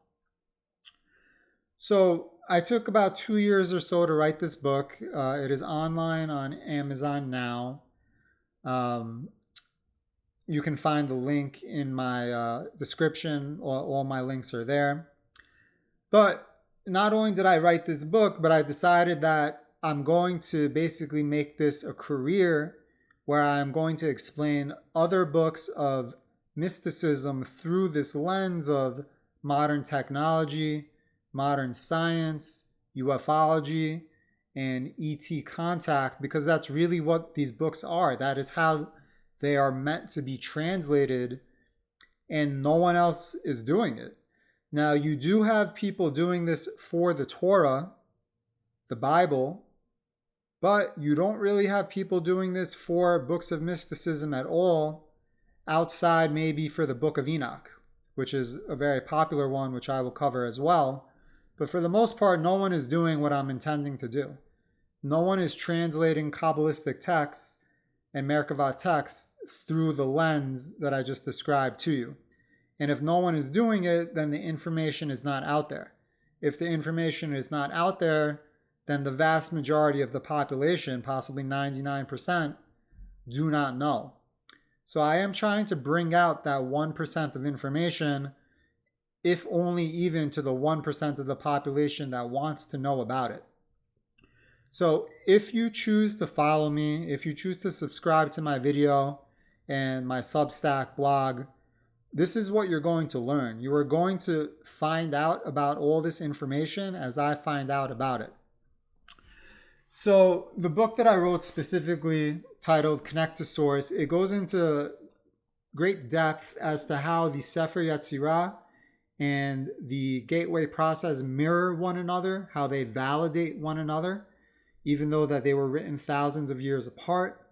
So I took about 2 years or so to write this book. It is online on Amazon now. You can find the link in my description. All my links are there. But not only did I write this book, but I decided that I'm going to basically make this a career where I'm going to explain other books of mysticism through this lens of modern technology, modern science, UFOlogy, and ET contact, because that's really what these books are. That is how they are meant to be translated, and no one else is doing it. Now, you do have people doing this for the Torah, the Bible, but you don't really have people doing this for books of mysticism at all, outside maybe for the Book of Enoch, which is a very popular one, which I will cover as well. But for the most part, no one is doing what I'm intending to do. No one is translating Kabbalistic texts and Merkavah texts through the lens that I just described to you. And if no one is doing it, then the information is not out there. If the information is not out there, then the vast majority of the population, possibly 99%, do not know. So I am trying to bring out that 1% of information, if only even to the 1% of the population that wants to know about it. So if you choose to follow me, if you choose to subscribe to my video and my Substack blog, this is what you're going to learn. You are going to find out about all this information as I find out about it. So the book that I wrote specifically, titled Connect to Source, it goes into great depth as to how the Sefer Yetzirah and the gateway process mirror one another, how they validate one another, even though that they were written thousands of years apart.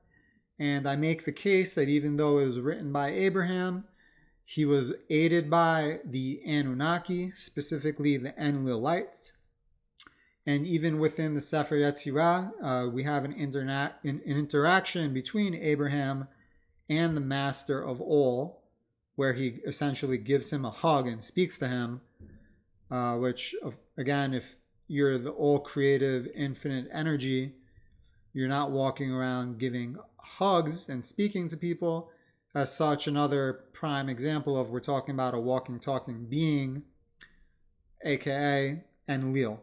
And I make the case that even though it was written by Abraham, he was aided by the Anunnaki, specifically the Enlilites. And even within the Sefer Yetzirah, we have an interaction between Abraham and the Master of All, where he essentially gives him a hug and speaks to him, which, again, if you're the all-creative, infinite energy, you're not walking around giving hugs and speaking to people. As such, another prime example of we're talking about a walking, talking being, aka Enlil.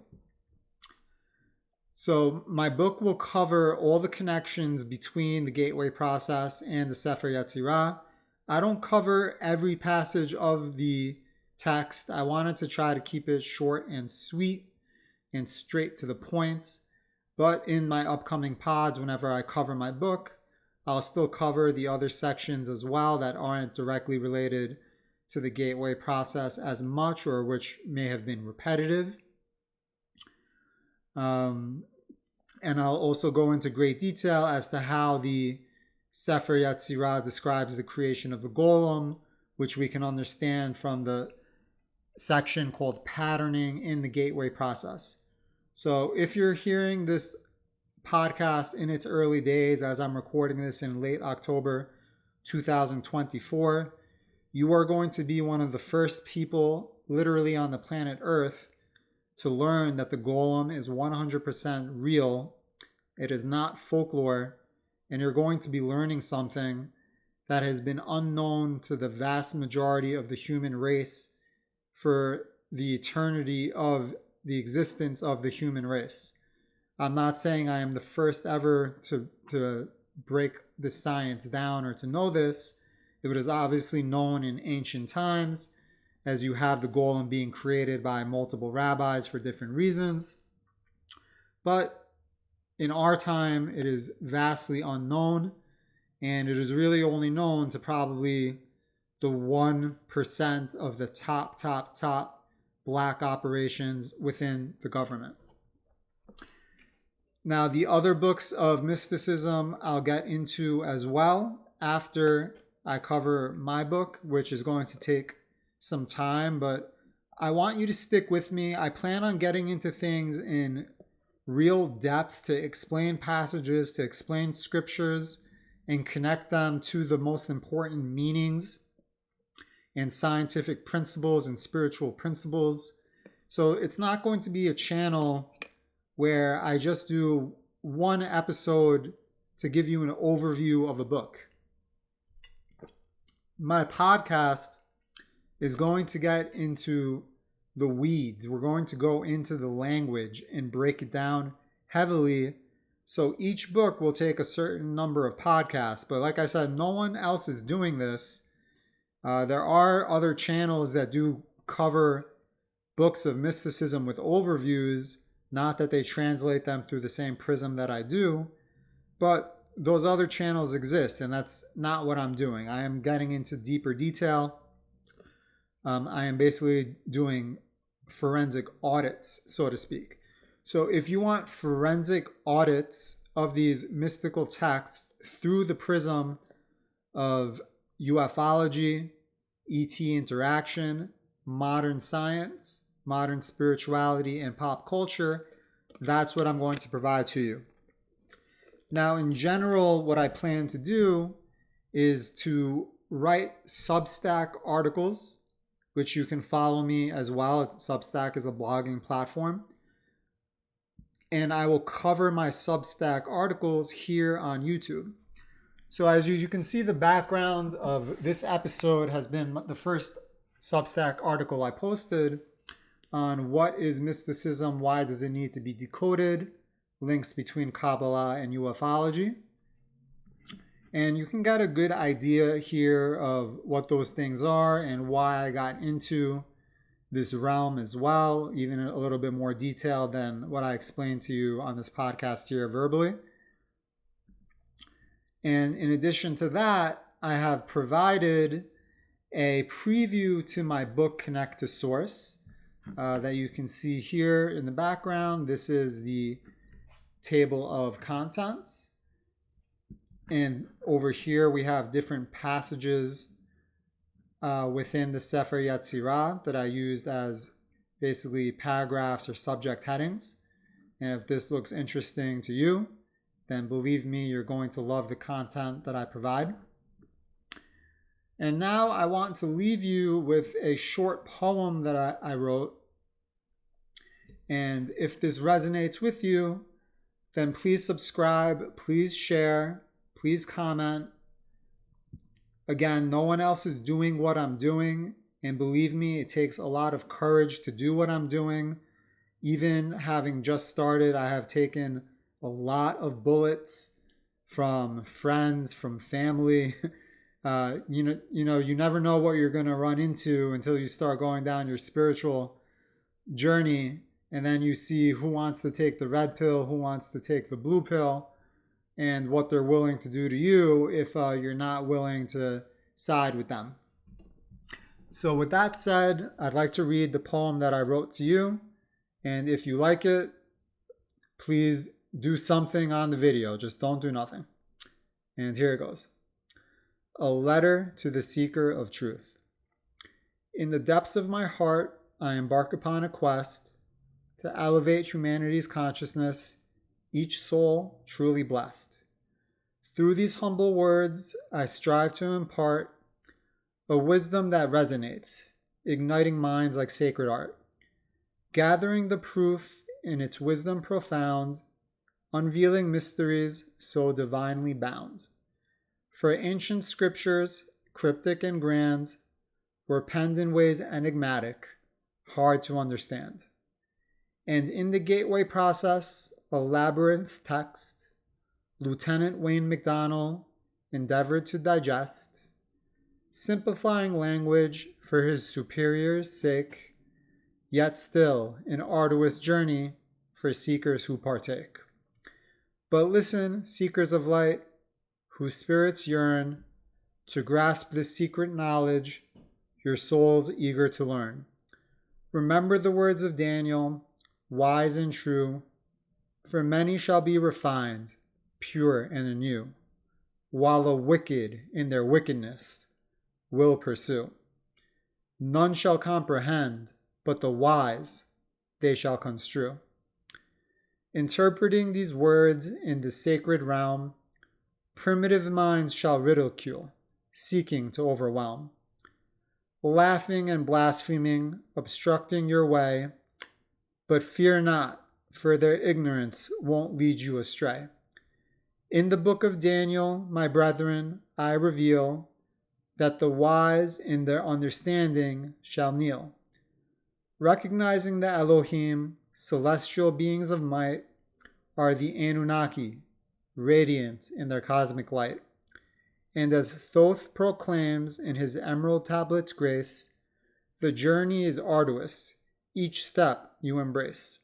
So my book will cover all the connections between the gateway process and the Sefer Yetzirah. I don't cover every passage of the text. I wanted to try to keep it short and sweet and straight to the point. But in my upcoming pods, whenever I cover my book, I'll still cover the other sections as well that aren't directly related to the gateway process as much, or which may have been repetitive. And I'll also go into great detail as to how the Sefer Yetzirah describes the creation of the golem, which we can understand from the section called patterning in the gateway process. So if you're hearing this podcast in its early days, as I'm recording this in late October 2024, you are going to be one of the first people literally on the planet Earth to learn that the golem is 100% real. It is not folklore, and you're going to be learning something that has been unknown to the vast majority of the human race for the eternity of the existence of the human race. I'm not saying I am the first ever to break this science down or to know this. It was obviously known in ancient times, as you have the golem being created by multiple rabbis for different reasons. But in our time, it is vastly unknown, and it is really only known to probably the 1% of the top black operations within the government. Now, the other books of mysticism I'll get into as well after I cover my book, which is going to take some time, but I want you to stick with me. I plan on getting into things in real depth to explain passages, to explain scriptures, and connect them to the most important meanings and scientific principles and spiritual principles. So it's not going to be a channel where I just do one episode to give you an overview of a book. My podcast is going to get into the weeds. We're going to go into the language and break it down heavily. So each book will take a certain number of podcasts. But like I said, no one else is doing this. There are other channels that do cover books of mysticism with overviews. Not that they translate them through the same prism that I do, but those other channels exist, and that's not what I'm doing. I am getting into deeper detail. I am basically doing forensic audits, so to speak. So if you want forensic audits of these mystical texts through the prism of UFOlogy, ET interaction, modern science, modern spirituality, and pop culture, that's what I'm going to provide to you. Now, in general, what I plan to do is to write Substack articles, which you can follow me as well. Substack is a blogging platform. And I will cover my Substack articles here on YouTube. So as you can see, the background of this episode has been the first Substack article I posted on what is mysticism, why does it need to be decoded, links between Kabbalah and UFOlogy. And you can get a good idea here of what those things are and why I got into this realm as well, even in a little bit more detail than what I explained to you on this podcast here verbally. And in addition to that, I have provided a preview to my book, Connect to Source, that you can see here in the background. This is the table of contents. And over here, we have different passages within the Sefer Yetzirah that I used as basically paragraphs or subject headings. And if this looks interesting to you, then believe me, you're going to love the content that I provide. And now I want to leave you with a short poem that I wrote. And if this resonates with you, then please subscribe, please share, please comment. Again, no one else is doing what I'm doing. And believe me, it takes a lot of courage to do what I'm doing. Even having just started, I have taken a lot of bullets from friends, from family. You never know what you're going to run into until you start going down your spiritual journey. And then you see who wants to take the red pill, who wants to take the blue pill, and what they're willing to do to you if you're not willing to side with them. So with that said, I'd like to read the poem that I wrote to you. And if you like it, please do something on the video. Just don't do nothing. And here it goes. A letter to the seeker of truth. In the depths of my heart, I embark upon a quest to elevate humanity's consciousness, each soul truly blessed. Through these humble words, I strive to impart a wisdom that resonates, igniting minds like sacred art, gathering the proof in its wisdom profound, unveiling mysteries so divinely bound. For ancient scriptures, cryptic and grand, were penned in ways enigmatic, hard to understand. And in the gateway process, a labyrinth text, Lieutenant Wayne McDonnell endeavored to digest, simplifying language for his superior's sake, yet still an arduous journey for seekers who partake. But listen, seekers of light, whose spirits yearn to grasp this secret knowledge, your souls eager to learn. Remember the words of Daniel, wise and true, for many shall be refined, pure and anew, while the wicked in their wickedness will pursue. None shall comprehend, but the wise they shall construe. Interpreting these words in the sacred realm, primitive minds shall ridicule, seeking to overwhelm. Laughing and blaspheming, obstructing your way, but fear not, for their ignorance won't lead you astray. In the book of Daniel, my brethren, I reveal that the wise in their understanding shall kneel, recognizing the Elohim, celestial beings of might, are the Anunnaki, radiant in their cosmic light. And as Thoth proclaims in his emerald tablets grace, the journey is arduous, each step you embrace.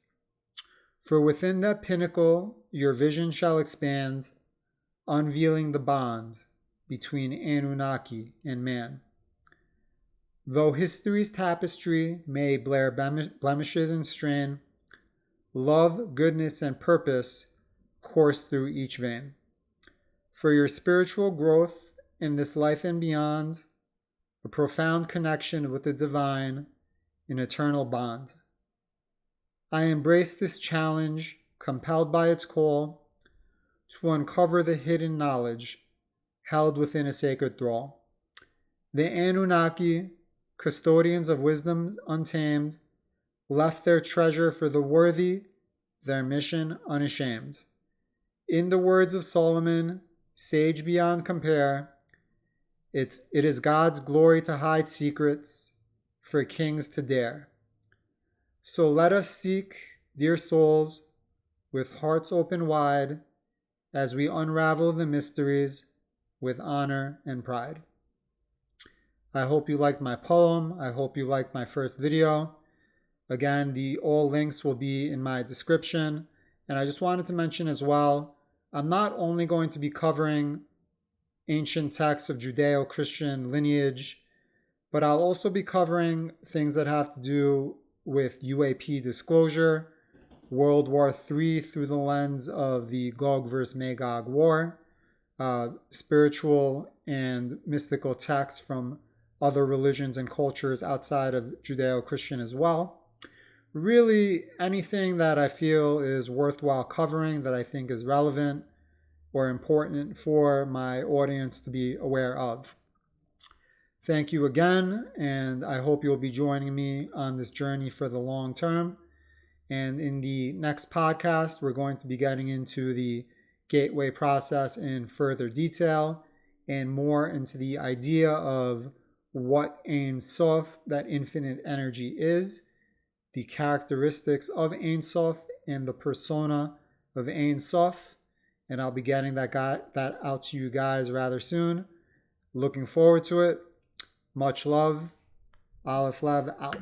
For within that pinnacle your vision shall expand, unveiling the bond between Anunnaki and man. Though history's tapestry may blare blemishes and strain, love, goodness, and purpose course through each vein. For your spiritual growth in this life and beyond, a profound connection with the divine, an eternal bond. I embrace this challenge, compelled by its call, to uncover the hidden knowledge held within a sacred thrall. The Anunnaki, custodians of wisdom untamed, left their treasure for the worthy, their mission unashamed. In the words of Solomon, sage beyond compare, it is God's glory to hide secrets, for kings to dare. So let us seek, dear souls, with hearts open wide, as we unravel the mysteries with honor and pride. I hope you liked my poem. I hope you liked my first video. Again, all links will be in my description. And I just wanted to mention as well, I'm not only going to be covering ancient texts of Judeo-Christian lineage, But I'll also be covering things that have to do with UAP disclosure, World War III through the lens of the Gog versus Magog war, spiritual and mystical texts from other religions and cultures outside of Judeo-Christian as well. Really, anything that I feel is worthwhile covering, that I think is relevant or important for my audience to be aware of. Thank you again, and I hope you'll be joining me on this journey for the long term. And in the next podcast, we're going to be getting into the gateway process in further detail and more into the idea of what Ain Sof, that infinite energy, is, the characteristics of Ain Sof, and the persona of Ain Sof. And I'll be getting that out to you guys rather soon. Looking forward to it. Much love. Aleph Lev out.